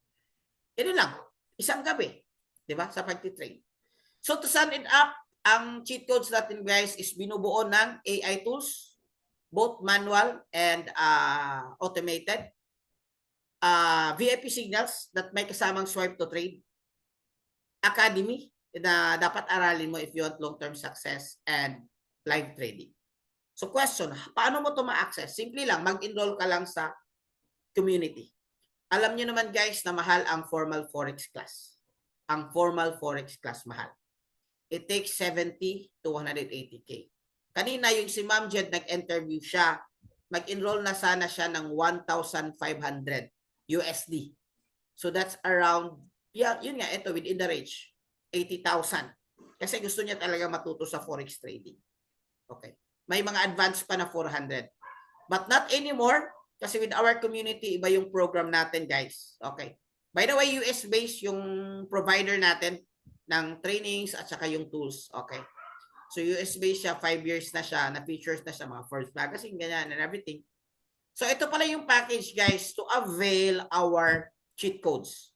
Ito lang. Isang gabi. Diba? Sa pag-trade. So to sum it up, ang cheat codes natin guys is binubuo ng AI tools, both manual and automated. VIP signals that may kasamang swipe to trade. Academy na dapat aralin mo if you want long-term success and live trading. So question, paano mo ito ma-access? Simple lang, mag-enroll ka lang sa community. Alam niyo naman guys na mahal ang formal forex class. Ang formal forex class mahal. It takes 70 to 180K. Kanina yung si Ma'am Jed nag-interview siya, mag-enroll na sana siya ng 1,500 USD. So that's around, yun nga, ito within the range, 80,000. Kasi gusto niya talaga matuto sa forex trading. Okay. May mga advanced pa na 400. But not anymore, kasi with our community, iba yung program natin, guys. Okay. By the way, US-based yung provider natin ng trainings at saka yung tools. Okay. So US-based siya, 5 years na siya, na-features na siya, mga first magazine, ganyan, and everything. So ito pala yung package, guys, to avail our cheat codes.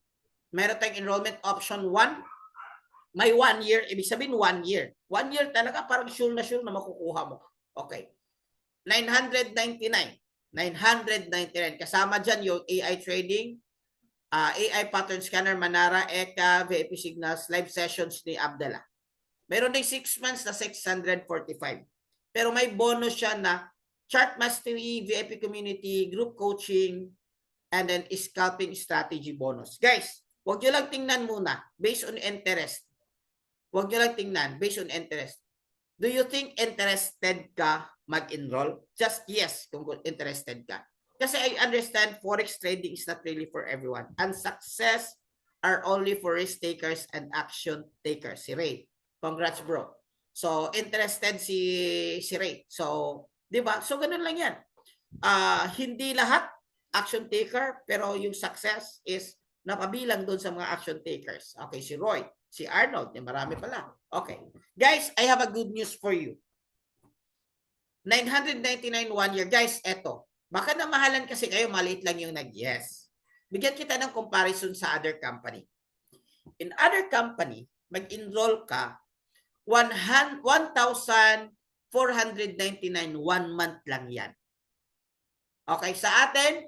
Meron tayong enrollment option 1. May 1 year, ibig sabihin 1 year. 1 year talaga, parang sure na makukuha mo. Okay. 999. 999. Kasama dyan yung AI trading, AI pattern scanner, Manara, ECA, VIP signals, live sessions ni Abdallah. Meron din 6 months na 645. Pero may bonus siya na chart mastery, VIP community, group coaching, and then scalping strategy bonus. Guys, huwag nyo lang tingnan muna based on interest. Huwag nyo lang tingnan based on interest. Do you think interested ka mag-enroll? Just yes kung interested ka. Kasi I understand forex trading is not really for everyone. And success are only for risk takers and action takers. Si Ray. Congrats, bro. So, interested si Ray. So, di ba? So, ganun lang yan. Hindi lahat action taker, pero yung success is napabilang doon sa mga action takers. Okay, si Roy, si Arnold, marami pala. Okay. Guys, I have a good news for you. 999 1 year. Guys, eto. Baka namahalan kasi kayo, maliit lang yung nag-yes. Bigyan kita ng comparison sa other company. In other company, mag-enroll ka, 1,499 1 month lang yan. Okay, sa atin,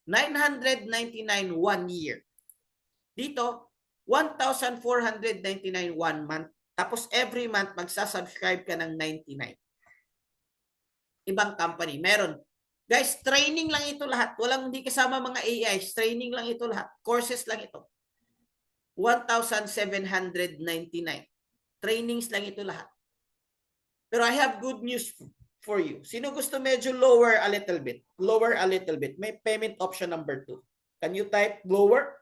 999 1 year. Dito, 1,499 1 month. Tapos every month, magsasubscribe ka ng 99. Ibang company, meron. Guys, training lang ito lahat. Walang hindi kasama mga AIs. Training lang ito lahat. Courses lang ito. 1,799. Trainings lang ito lahat. Pero I have good news for you. Sino gusto medyo lower a little bit? Lower a little bit. May payment option number 2. Can you type lower?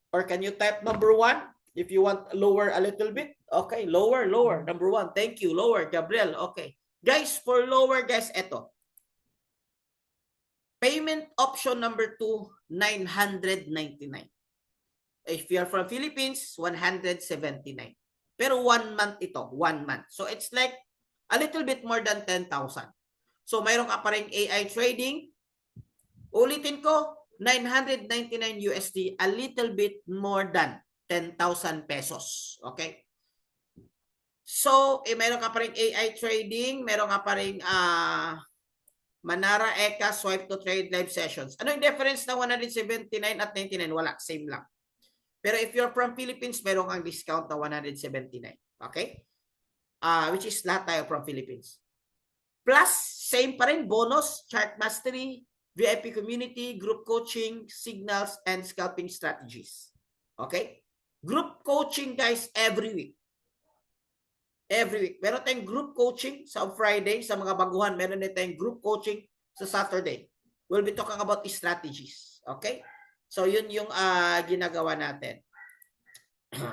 Or can you type number 1? If you want lower a little bit. Okay, lower. Number 1. Thank you. Lower, Gabriel. Okay. Guys, for lower, guys, eto. Payment option number 2, 999. If you're from Philippines, 179. Pero 1 month ito, 1 month. So it's like a little bit more than 10,000. So mayroon ka pa rin AI trading. Ulitin ko, 999 USD, a little bit more than 10,000 pesos. Okay? So, mayroon ka pa rin AI trading, mayroon ka pa rin Manara, ECA, swipe to trade, live sessions. Ano yung difference ng 179 at 99? Wala, same lang. Pero if you're from Philippines, meron kang discount na 179. Okay? Which is lahat tayo from Philippines. Plus, same pa rin, bonus, chart mastery, VIP community, group coaching, signals, and scalping strategies. Okay? Group coaching, guys, every week. Every week. Meron tayong group coaching sa Friday, sa mga baguhan. Meron din tayong group coaching sa Saturday. We'll be talking about strategies. Okay? So, yun yung ginagawa natin.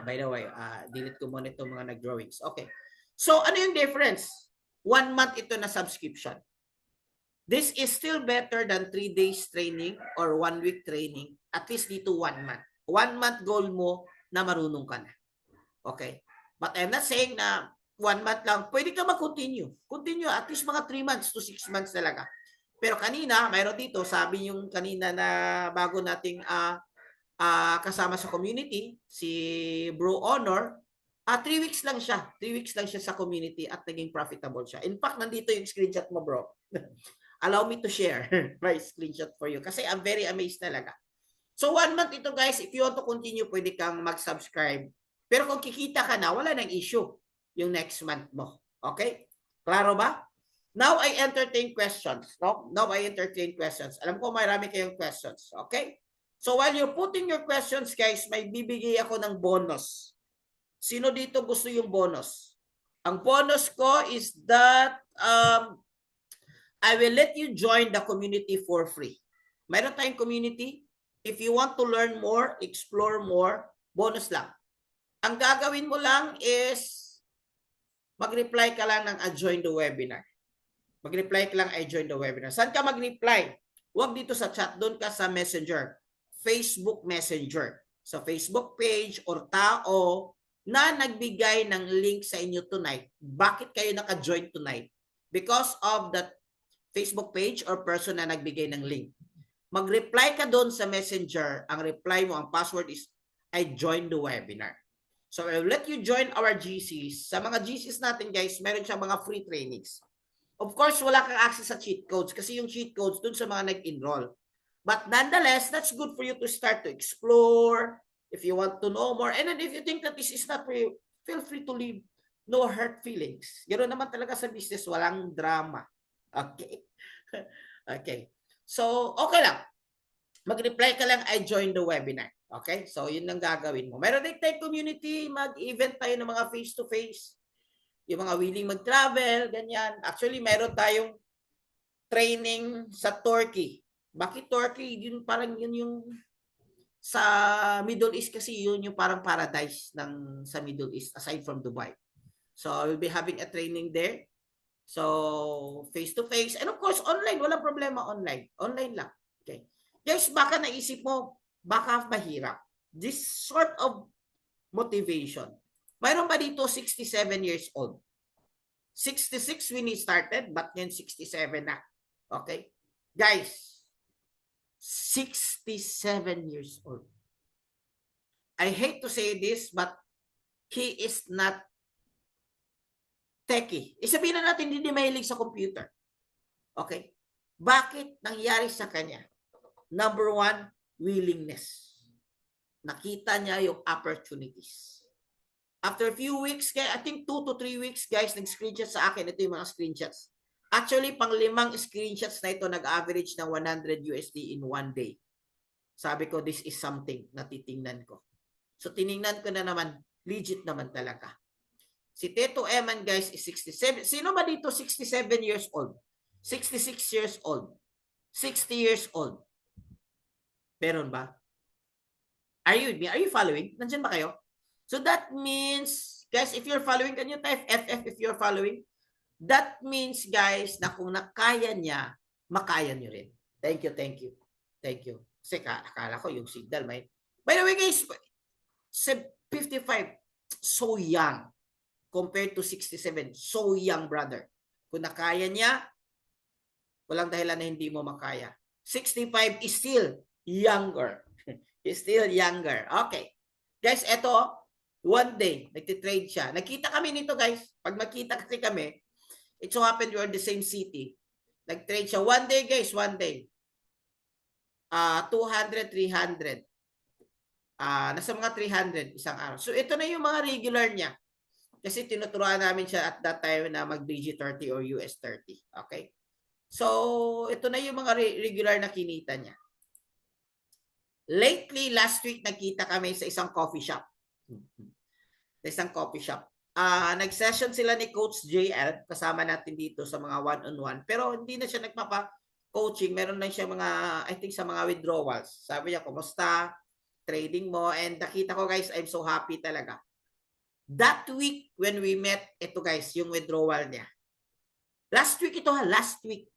By the way, delete ko muna itong mga nag-drawings. Okay. So, ano yung difference? 1 month ito na subscription. This is still better than 3 days training or 1 week training. At least dito 1 month. 1 month goal mo na marunong ka na. Okay? But I'm not saying na 1 month lang. Pwede ka mag-continue. Continue at least mga 3 months to 6 months talaga. Pero kanina, mayroon dito, sabi yung kanina na bago nating kasama sa community, si Bro Honor, 3 weeks lang siya. 3 weeks lang siya sa community at naging profitable siya. In fact, nandito yung screenshot mo, bro. Allow me to share my screenshot for you kasi I'm very amazed talaga. So 1 month ito guys, if you want to continue, pwede kang mag-subscribe. Pero kung kikita ka na, wala nang issue yung next month mo. Okay? Klaro ba? Now I entertain questions. No? Now I entertain questions. Alam ko marami kayong questions. Okay? So while you're putting your questions guys, may bibigay ako ng bonus. Sino dito gusto yung bonus? Ang bonus ko is that I will let you join the community for free. Mayroon tayong community. If you want to learn more, explore more, bonus lang. Ang gagawin mo lang is mag-reply ka lang ng I join the webinar. Mag-reply ka lang I join the webinar. Saan ka mag-reply? Huwag dito sa chat. Doon ka sa Messenger. Facebook Messenger. Sa Facebook page or tao na nagbigay ng link sa inyo tonight. Bakit kayo naka-join tonight? Because of that Facebook page or person na nagbigay ng link. Mag-reply ka doon sa Messenger. Ang reply mo, ang password is, I joined the webinar. So, I will let you join our GCs. Sa mga GCs natin, guys, meron siyang mga free trainings. Of course, wala kang access sa cheat codes kasi yung cheat codes doon sa mga nag-enroll. But nonetheless, that's good for you to start to explore if you want to know more. And then if you think that this is not for you, feel free to leave. No hurt feelings. Ganoon naman talaga sa business, walang drama. Okay? Okay. So, okay lang. Mag-reply ka lang, I joined the webinar. Okay? So, yun ang gagawin mo. Meron din tayo community, mag-event tayo ng mga face-to-face. Yung mga willing mag-travel, ganyan. Actually, meron tayong training sa Turkey. Bakit Turkey? Yun parang yun yung sa Middle East kasi yun yung parang paradise sa Middle East aside from Dubai. So, I will be having a training there. So, face-to-face. And of course, online. Walang problema online. Online lang. Okay. Guys, baka naisip mo, baka mahirap. This sort of motivation. Mayroon ba dito 67 years old? 66 when he started, but then 67 na. Okay? Guys, 67 years old. I hate to say this, but he is not techie. Isabihin na natin, hindi mahilig sa computer. Okay? Bakit nangyari sa kanya? Number 1, willingness. Nakita niya yung opportunities. After a few weeks, I think 2 to 3 weeks, guys, nag-screenshot sa akin. Ito yung mga screenshots. Actually, pang 5 screenshots na ito, nag-average ng 100 USD in 1 day. Sabi ko, this is something na titingnan ko. So, tiningnan ko na naman, legit naman talaga. Si Teto Eman, guys, is 67. Sino ba dito 67 years old? 66 years old? 60 years old? Meron ba? Are you with me? Are you following? Nandiyan ba kayo? So that means, guys, if you're following, can you type FF if you're following? That means, guys, na kung nakaya niya, makaya niyo rin. Thank you, thank you. Thank you. Kasi akala ko yung signal may. By the way, guys, 55, so young. Compared to 67, so young, brother. Kung nakaya niya, walang dahilan na hindi mo makaya. 65 is still younger. Is still younger. Okay. Guys, eto, one day, nagtitrade siya. Nakita kami nito, guys. Pag makita kasi kami, it so happened we are the same city. Nag-trade siya. One day, guys, one day. 200, 300. Nasa mga 300 isang araw. So, ito na yung mga regular niya. Kasi tinuturuan namin siya at that time na mag-BG30 or US30. Okay? So, ito na yung mga regular na kinita niya. Lately, last week, nakita kami sa isang coffee shop. Sa isang coffee shop. Nag-session sila ni Coach JL, kasama natin dito sa mga one-on-one. Pero hindi na siya coaching, meron lang siya mga, I think sa mga withdrawals. Sabi niya, kumusta? Trading mo. And nakita ko guys, I'm so happy talaga. That week when we met, ito guys, yung withdrawal niya. Last week ito ha, last week.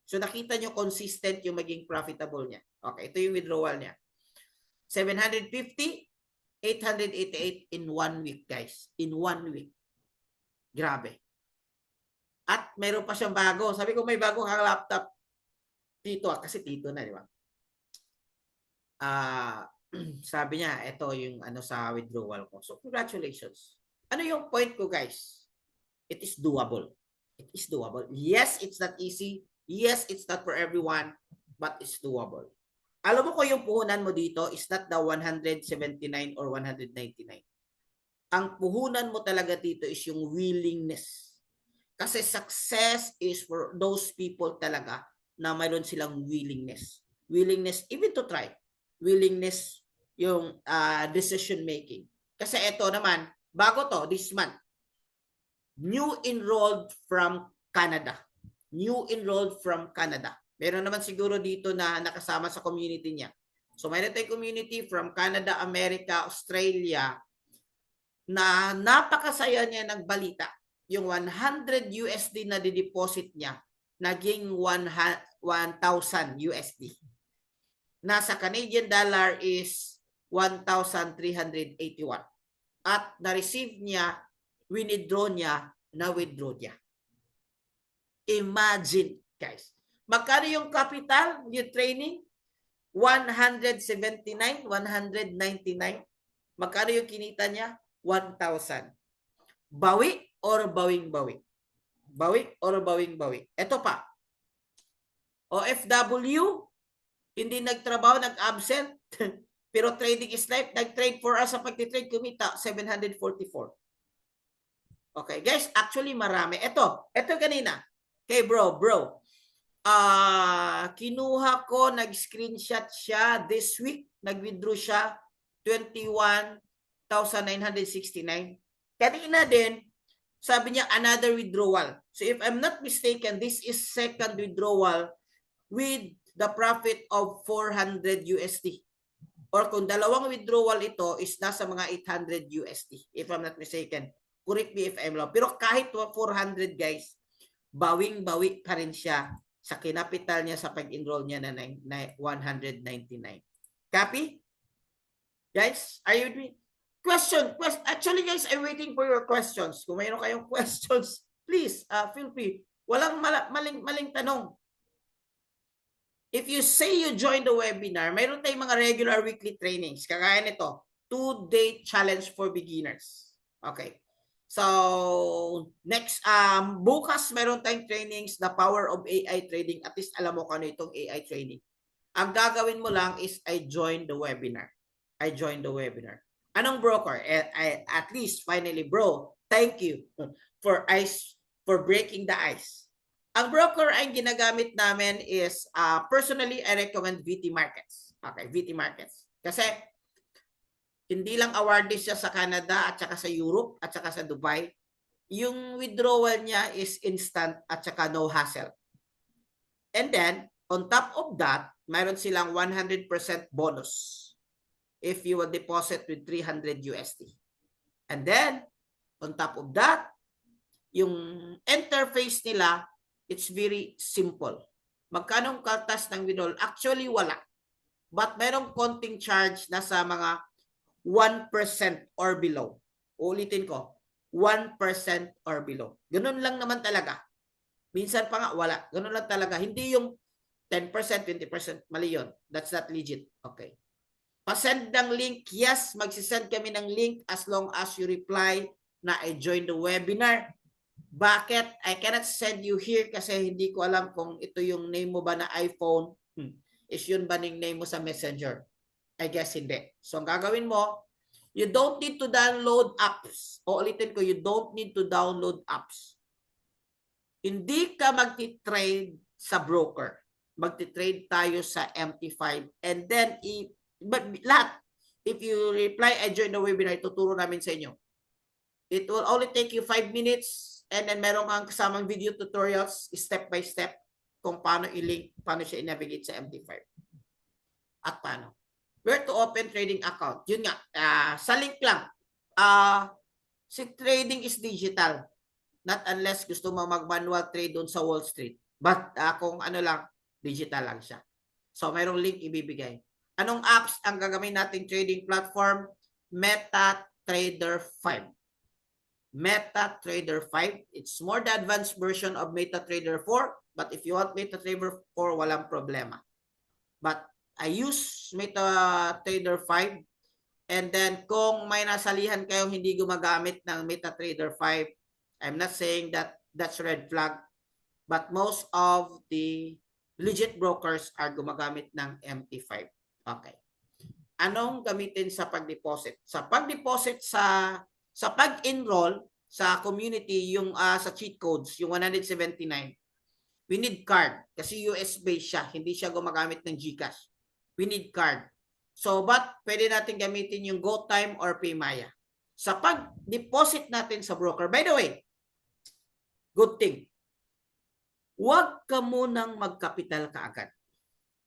So nakita nyo consistent yung maging profitable niya. Okay, ito yung withdrawal niya. 750, 888 in 1 week guys. In 1 week. Grabe. At meron pa siyang bago. Sabi ko may bago kang laptop. Tito kasi tito na, di ba? Sabi niya, ito yung ano sa withdrawal ko. So congratulations. Ano yung point ko guys? It is doable. It is doable. Yes, it's not easy. Yes, it's not for everyone, but it's doable. Alam mo ko yung puhunan mo dito is not the 179 or 199. Ang puhunan mo talaga dito is yung willingness. Kasi success is for those people talaga na mayroon silang willingness. Willingness even to try. Willingness yung decision making. Kasi ito naman, bago to, this month, new enrolled from Canada. New enrolled from Canada. Meron naman siguro dito na nakasama sa community niya. So mayroon tayong community from Canada, America, Australia na napakasaya niya ng balita. Yung 100 USD na dideposit niya naging 1,000 USD. Nasa Canadian dollar is 1,381. At na-receive niya, withdraw niya, na-withdraw niya. Imagine, guys. Magkano yung capital, yung training? 179, 199. Magkano yung kinita niya? 1,000. Bawi or bawing-bawi? Bawi or bawing-bawi? Ito pa. OFW, hindi nagtrabaho, nag-absent, pero trading is life, nag-trade for us sa pag-trade, kumita, 744. Okay, guys, actually marami. Ito kanina. Okay, bro. Kinuha ko, nag-screenshot siya this week, nag-withdraw siya 21,969. Kanina din, sabi niya another withdrawal. So if I'm not mistaken, this is second withdrawal with the profit of 400 USD. Or kung dalawang withdrawal ito is nasa mga 800 USD. If I'm not mistaken. Correct me if I'm wrong. Pero kahit 400 guys, bawing-bawi pa rin siya sa kinapital niya sa pag-enroll niya na 199. Copy? Guys, are you with me? Question. Actually guys, I'm waiting for your questions. Kung mayroon kayong questions, please feel free. Walang maling tanong. If you say you join the webinar, mayroon tayong mga regular weekly trainings. Kagaya nito, 2-day challenge for beginners. Okay. So, next, bukas meron tayong trainings, the power of AI trading. At least alam mo kung ano itong AI trading. Ang gagawin mo lang is I join the webinar. Anong broker? At least, finally, bro, thank you for breaking the ice. Ang broker ay ginagamit namin is, personally, I recommend VT Markets. Okay, VT Markets. Kasi, hindi lang awarded siya sa Canada at saka sa Europe at saka sa Dubai. Yung withdrawal niya is instant at saka no hassle. And then, on top of that, mayroon silang 100% bonus if you will deposit with 300 USD. And then, on top of that, yung interface nila, it's very simple. Magkano kaltas ng withdrawal? Actually, wala. But mayroong konting charge na sa mga 1% or below. Ulitin ko, 1% or below. Ganun lang naman talaga. Minsan pa nga, wala. Ganun lang talaga. Hindi yung 10%, 20%. Mali yun. That's not legit. Okay. Pasend ng link. Yes, magsisend kami ng link as long as you reply na I joined the webinar. Bakit? I cannot send you here kasi hindi ko alam kung ito yung name mo ba na iPhone. Is yun ba yung name mo sa Messenger? I guess hindi. So, ang gagawin mo, you don't need to download apps. O ulitin ko, you don't need to download apps. Hindi ka magti-trade sa broker. Magti-trade tayo sa MT5. And then, lahat, if you reply, I join the webinar, tuturo namin sa inyo. It will only take you 5 minutes and then meron kang kasamang video tutorials, step by step, kung paano i-link, paano siya i-navigate sa MT5. At paano. Where to open trading account. Yun nga, sa link lang. Si trading is digital. Not unless gusto mo mag-manual trade doon sa Wall Street. But kung ano lang, digital lang siya. So, mayroong link ibibigay. Anong apps ang gagawin nating trading platform? MetaTrader 5. MetaTrader 5. It's more the advanced version of MetaTrader 4. But if you want MetaTrader 4, walang problema. But I use MetaTrader 5. And then, kung may nasalihan kayong hindi gumagamit ng MetaTrader 5, I'm not saying that that's red flag. But most of the legit brokers are gumagamit ng MT5. Okay. Anong gamitin sa pag-deposit? Sa pag-deposit sa pag-enroll sa community, yung sa cheat codes, yung 179, we need card kasi US-based siya, hindi siya gumagamit ng GCash. We need card. So, but pwede natin gamitin yung GoTime or Paymaya. Sa pag-deposit natin sa broker, by the way, good thing, huwag ka munang magkapital kaagad.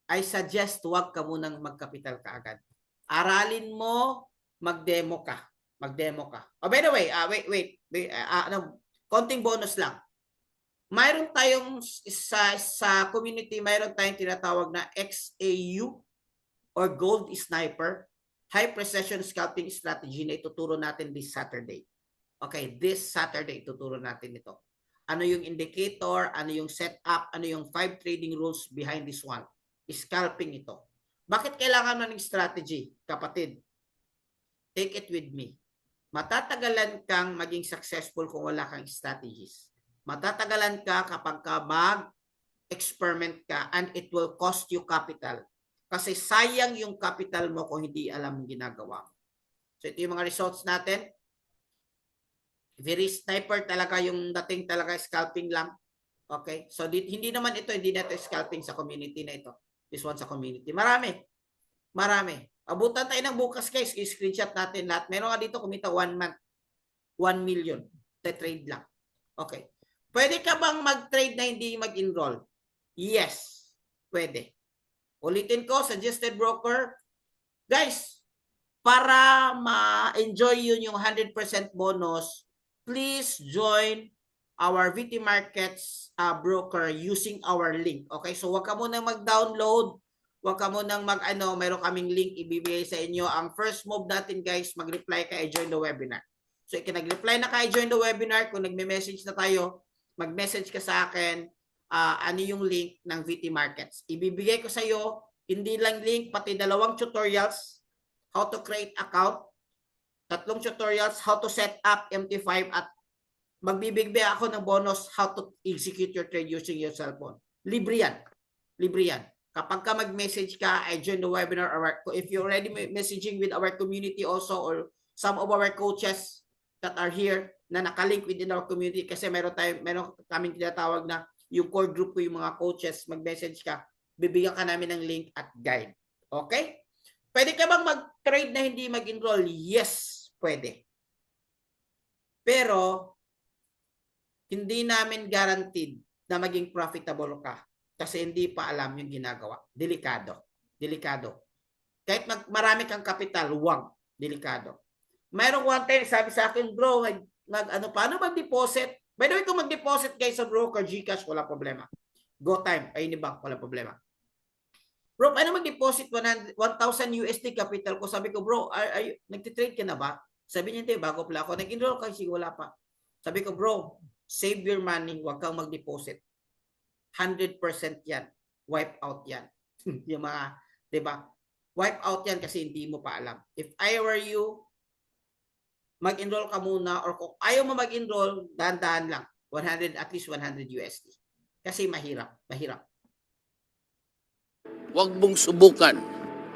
I suggest huwag ka munang magkapital kaagad. Aralin mo, mag-demo ka. Mag-demo ka. Oh, by the way, wait. Konting bonus lang. Mayroon tayong sa community, mayroon tayong tinatawag na XAU or Gold Sniper, High Precision Scalping Strategy na ituturo natin this Saturday. Okay, this Saturday ituturo natin ito. Ano yung indicator, ano yung setup, ano yung 5 trading rules behind this one. Scalping ito. Bakit kailangan mo ng strategy, kapatid? Take it with me. Matatagalan kang maging successful kung wala kang strategies. Matatagalan ka kapag ka mag-experiment ka and it will cost you capital. Kasi sayang yung capital mo kung hindi alam ang ginagawa mo. So ito yung mga results natin. Very sniper talaga yung dating talaga, scalping lang. Okay? So hindi naman ito, hindi natin scalping sa community na ito. This one sa community. Marami. Abutan tayo ng bukas guys. I-screenshot natin lahat. Meron nga dito kumita 1 month. 1 million. Trade lang. Okay. Pwede ka bang mag-trade na hindi mag-enroll? Yes. Pwede. Ulitin ko, suggested broker. Guys, para ma-enjoy yun yung 100% bonus, please join our VT Markets broker using our link. Okay, so wag ka munang mag-download, wag ka munang mayroon kaming link ibibigay sa inyo. Ang first move natin guys, mag-reply ka, join the webinar. So nag-reply na ka, join the webinar. Kung nagme-message na tayo, mag-message ka sa akin, ano yung link ng VT Markets. Ibibigay ko sa iyo, hindi lang link, pati 2 tutorials, how to create account, 3 tutorials, how to set up MT5, at magbibigay ako ng bonus how to execute your trade using your cellphone. Libre yan. Libre yan. Kapag ka mag-message ka, I join the webinar. If you're already messaging with our community also or some of our coaches that are here na nakalink within our community, kasi meron kaming tinatawag na yung core group ko, yung mga coaches, mag-message ka, bibigyan ka namin ng link at guide. Okay? Pwede ka bang mag-trade na hindi mag-enroll? Yes, pwede. Pero, hindi namin guaranteed na maging profitable ka kasi hindi pa alam yung ginagawa. Delikado. Delikado. Kahit marami kang kapital, wag. Delikado. Mayroong one time, sabi sa akin, bro, paano mag-deposit? By the way, kung mag-deposit kayo sa broker, GCash, wala problema. GoTime, Ayunibank, wala problema. Bro, paano mag-deposit 1,000 USD capital ko? Sabi ko, bro, nagtitrade ka na ba? Sabi niya, hindi, bago pala ako. Nag-enroll kasi wala pa. Sabi ko, bro, save your money, huwag kang mag-deposit. 100% yan. Wipe out yan. Yung mga, diba? Wipe out yan kasi hindi mo pa alam. If I were you, mag-enroll ka muna, or kung ayaw mo mag-enroll, dahan-dahan lang. At least 100 USD. Kasi mahirap. Mahirap. Huwag mong subukan.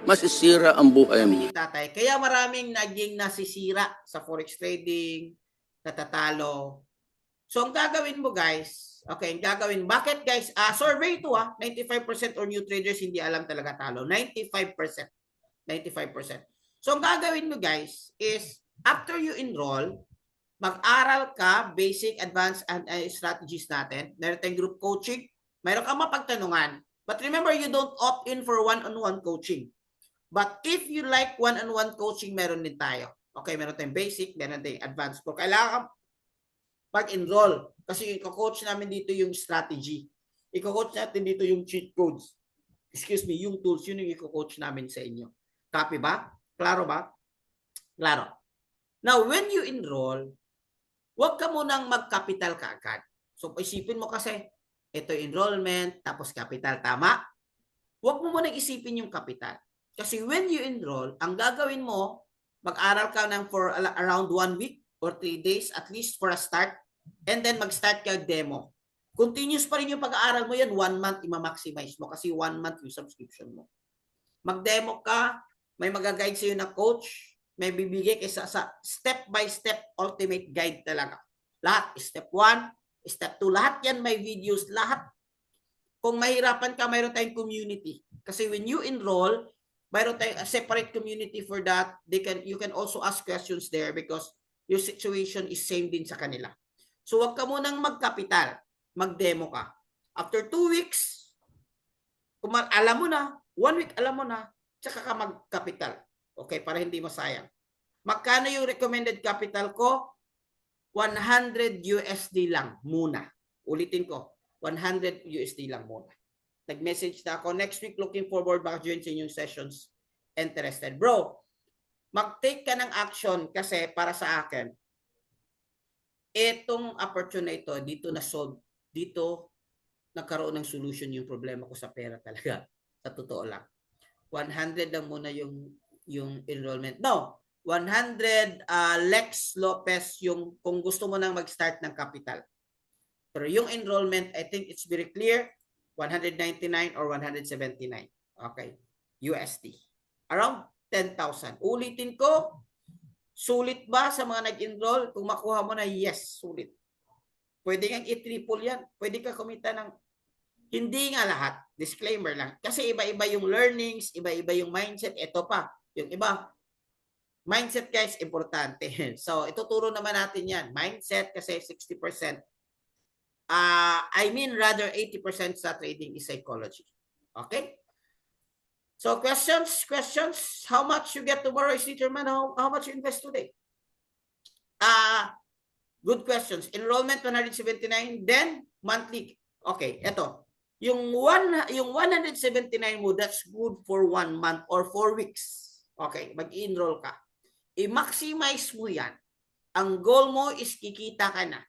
Masisira ang buhay mo. Tatay. Kaya maraming naging nasisira sa forex trading, natatalo. So, ang gagawin mo guys, okay, bakit guys, survey ito 95% or new traders hindi alam talaga talo. 95%. So, ang gagawin mo guys is, after you enroll, mag-aral ka, basic, advanced, and strategies natin. Meron tayong group coaching, mayroon kang mapagtanungan. But remember, you don't opt in for one-on-one coaching. But if you like one-on-one coaching, meron din tayo. Okay, meron tayong basic, meron tayong advanced. Pero kailangan mag-enroll. Kasi i-coach namin dito yung strategy. I-coach natin dito yung cheat codes. Excuse me, yung tools, yun yung i-coach namin sa inyo. Copy ba? Klaro ba? Klaro. Now, when you enroll, huwag ka munang mag-capital kaagad. So, isipin mo kasi, ito enrollment, tapos capital, tama? Huwag mo munang isipin yung capital. Kasi when you enroll, ang gagawin mo, mag-aral ka ng for around 1 week or 3 days, at least for a start, and then mag-start ka demo. Continuous pa rin yung pag-aaral mo yan, 1 month i-maximize mo kasi 1 month yung subscription mo. Mag-demo ka, may mag-guide sa'yo na coach, may bibigay kayo sa step-by-step ultimate guide talaga. Lahat, step 1, step 2, lahat yan may videos, lahat. Kung mahirapan ka, mayroon tayong community. Kasi when you enroll, mayroon tayong a separate community for that. You can also ask questions there because your situation is same din sa kanila. So wag ka munang magkapital, mag-demo ka. After 2 weeks, kung alam mo na, 1 week alam mo na, tsaka ka magkapital. Okay, para hindi masayang. Magkano yung recommended capital ko? 100 USD lang muna. Ulitin ko, 100 USD lang muna. Nag-message na ako, next week looking forward baka join sa inyong sessions. Interested. Bro, mag-take ka ng action kasi para sa akin, itong opportunity dito na-solve, dito nagkaroon ng solution yung problema ko sa pera talaga. Sa totoo lang. 100 lang muna yung enrollment. No, 100 Lex Lopez yung kung gusto mo nang mag-start ng capital. Pero yung enrollment, I think it's very clear, 199 or 179. Okay, USD. Around 10,000. Ulitin ko, sulit ba sa mga nag-enroll? Kung makuha mo na, yes, sulit. Pwede kang i-triple yan. Pwede ka kumita ng hindi nga lahat. Disclaimer lang. Kasi iba-iba yung learnings, iba-iba yung mindset. Ito pa, yung iba, mindset guys, importante. So, ituturo naman natin yan. Mindset kasi 60%. I mean rather 80% sa trading is psychology. Okay? So, questions? How much you get tomorrow is determined how much you invest today. Good questions. Enrollment 179, then monthly. Okay, eto. Yung 179 mo, that's good for 1 month or 4 weeks. Okay, mag-enroll ka. I-maximize mo yan. Ang goal mo is kikita ka na.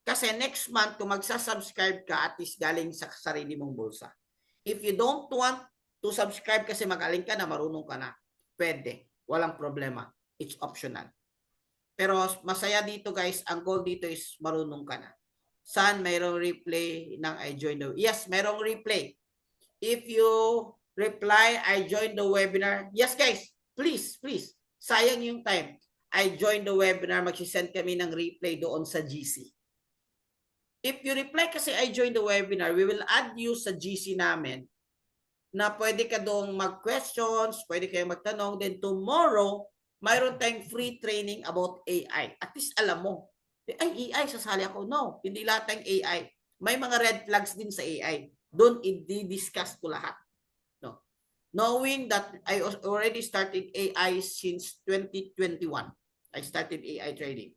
Kasi next month, kung magsasubscribe ka, at least galing sa sarili mong bulsa. If you don't want to subscribe kasi magaling ka na, marunong ka na, pwede. Walang problema. It's optional. Pero masaya dito guys, ang goal dito is marunong ka na. San, mayroong replay ng I joined the... Yes, mayroong replay. If you reply, I joined the webinar. Yes guys, please. Sayang yung time. I joined the webinar, magsisend kami ng replay doon sa GC. If you reply kasi I joined the webinar, we will add you sa GC namin na pwede ka doon mag-questions, pwede kayo magtanong. Then tomorrow, mayroon tayong free training about AI. At least alam mo, ay AI, sasali ako. No, hindi lahat ng AI. May mga red flags din sa AI. Doon i-discuss ko lahat. No. Knowing that I already started AI since 2021. I started AI trading.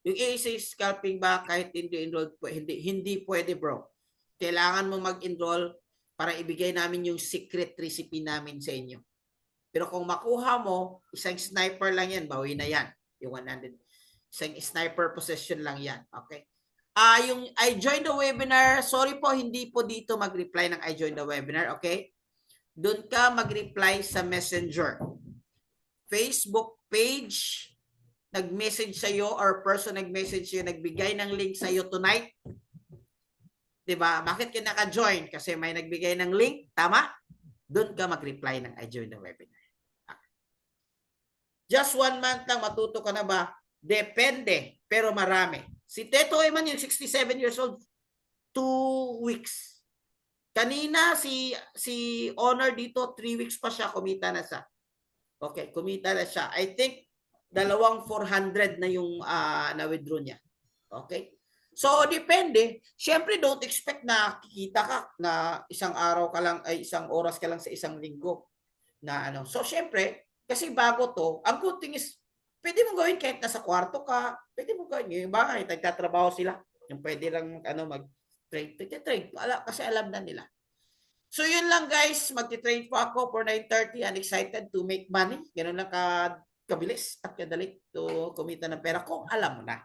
Yung AI scalping ba kahit hindi enrolled, hindi pwede bro. Kailangan mo mag-enroll para ibigay namin yung secret recipe namin sa inyo. Pero kung makuha mo, isang sniper lang yan, bawi na yan. Yung 100. Isang sniper possession lang yan. Okay? Yung I joined the webinar, sorry po, hindi po dito mag-reply ng I joined the webinar. Okay? Doon ka mag-reply sa Messenger. Facebook page, nag-message sa'yo or person nag-message sa'yo, nagbigay ng link sa'yo tonight. Diba? Bakit ka naka-join? Kasi may nagbigay ng link. Tama? Doon ka mag-reply ng I joined the webinar. Just 1 month lang, matuto ka na ba? Depende, pero marami. Si Teto Eman, yung 67 years old, 2 weeks. Kanina, si Honor dito, 3 weeks pa siya, kumita na siya. Okay, kumita na siya. I think, 2,400 na yung na-withdraw niya. Okay? So, depende. Siyempre, don't expect na kikita ka na isang araw ka lang, ay isang oras ka lang sa isang linggo na ano. So, siyempre, kasi bago to, ang good thing is, pwede mo gawin kahit nasa kwarto ka, pwede mo gawin yung bahay, nagtatrabaho sila, yung pwede lang ano, mag-trade, kasi alam na nila. So, yun lang guys, magti-trade po ako for 9:30. I'm excited to make money. Ganun lang kabilis at kadali to kumita ng pera kung alam mo na.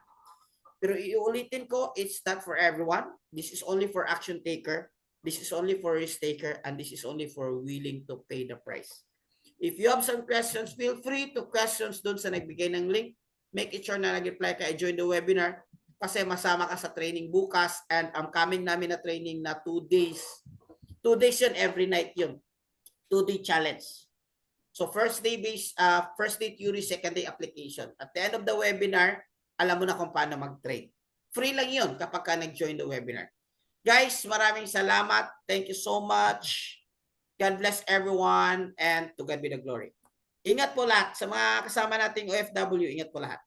Pero iulitin ko, it's not for everyone. This is only for action taker. This is only for risk taker. And this is only for willing to pay the price. If you have some questions, feel free to questions doon sa nagbigay ng link. Make it sure na nag-reply ka, join the webinar kasi masama ka sa training bukas and ang coming namin na training na 2 days. 2 days yun, every night yun. 2-day challenge. So first day theory, second day application. At the end of the webinar, alam mo na kung paano mag-trade. Free lang yun kapag ka nag-join the webinar. Guys, maraming salamat. Thank you so much. God bless everyone and to God be the glory. Ingat po lahat. Sa mga kasama nating OFW, ingat po lahat.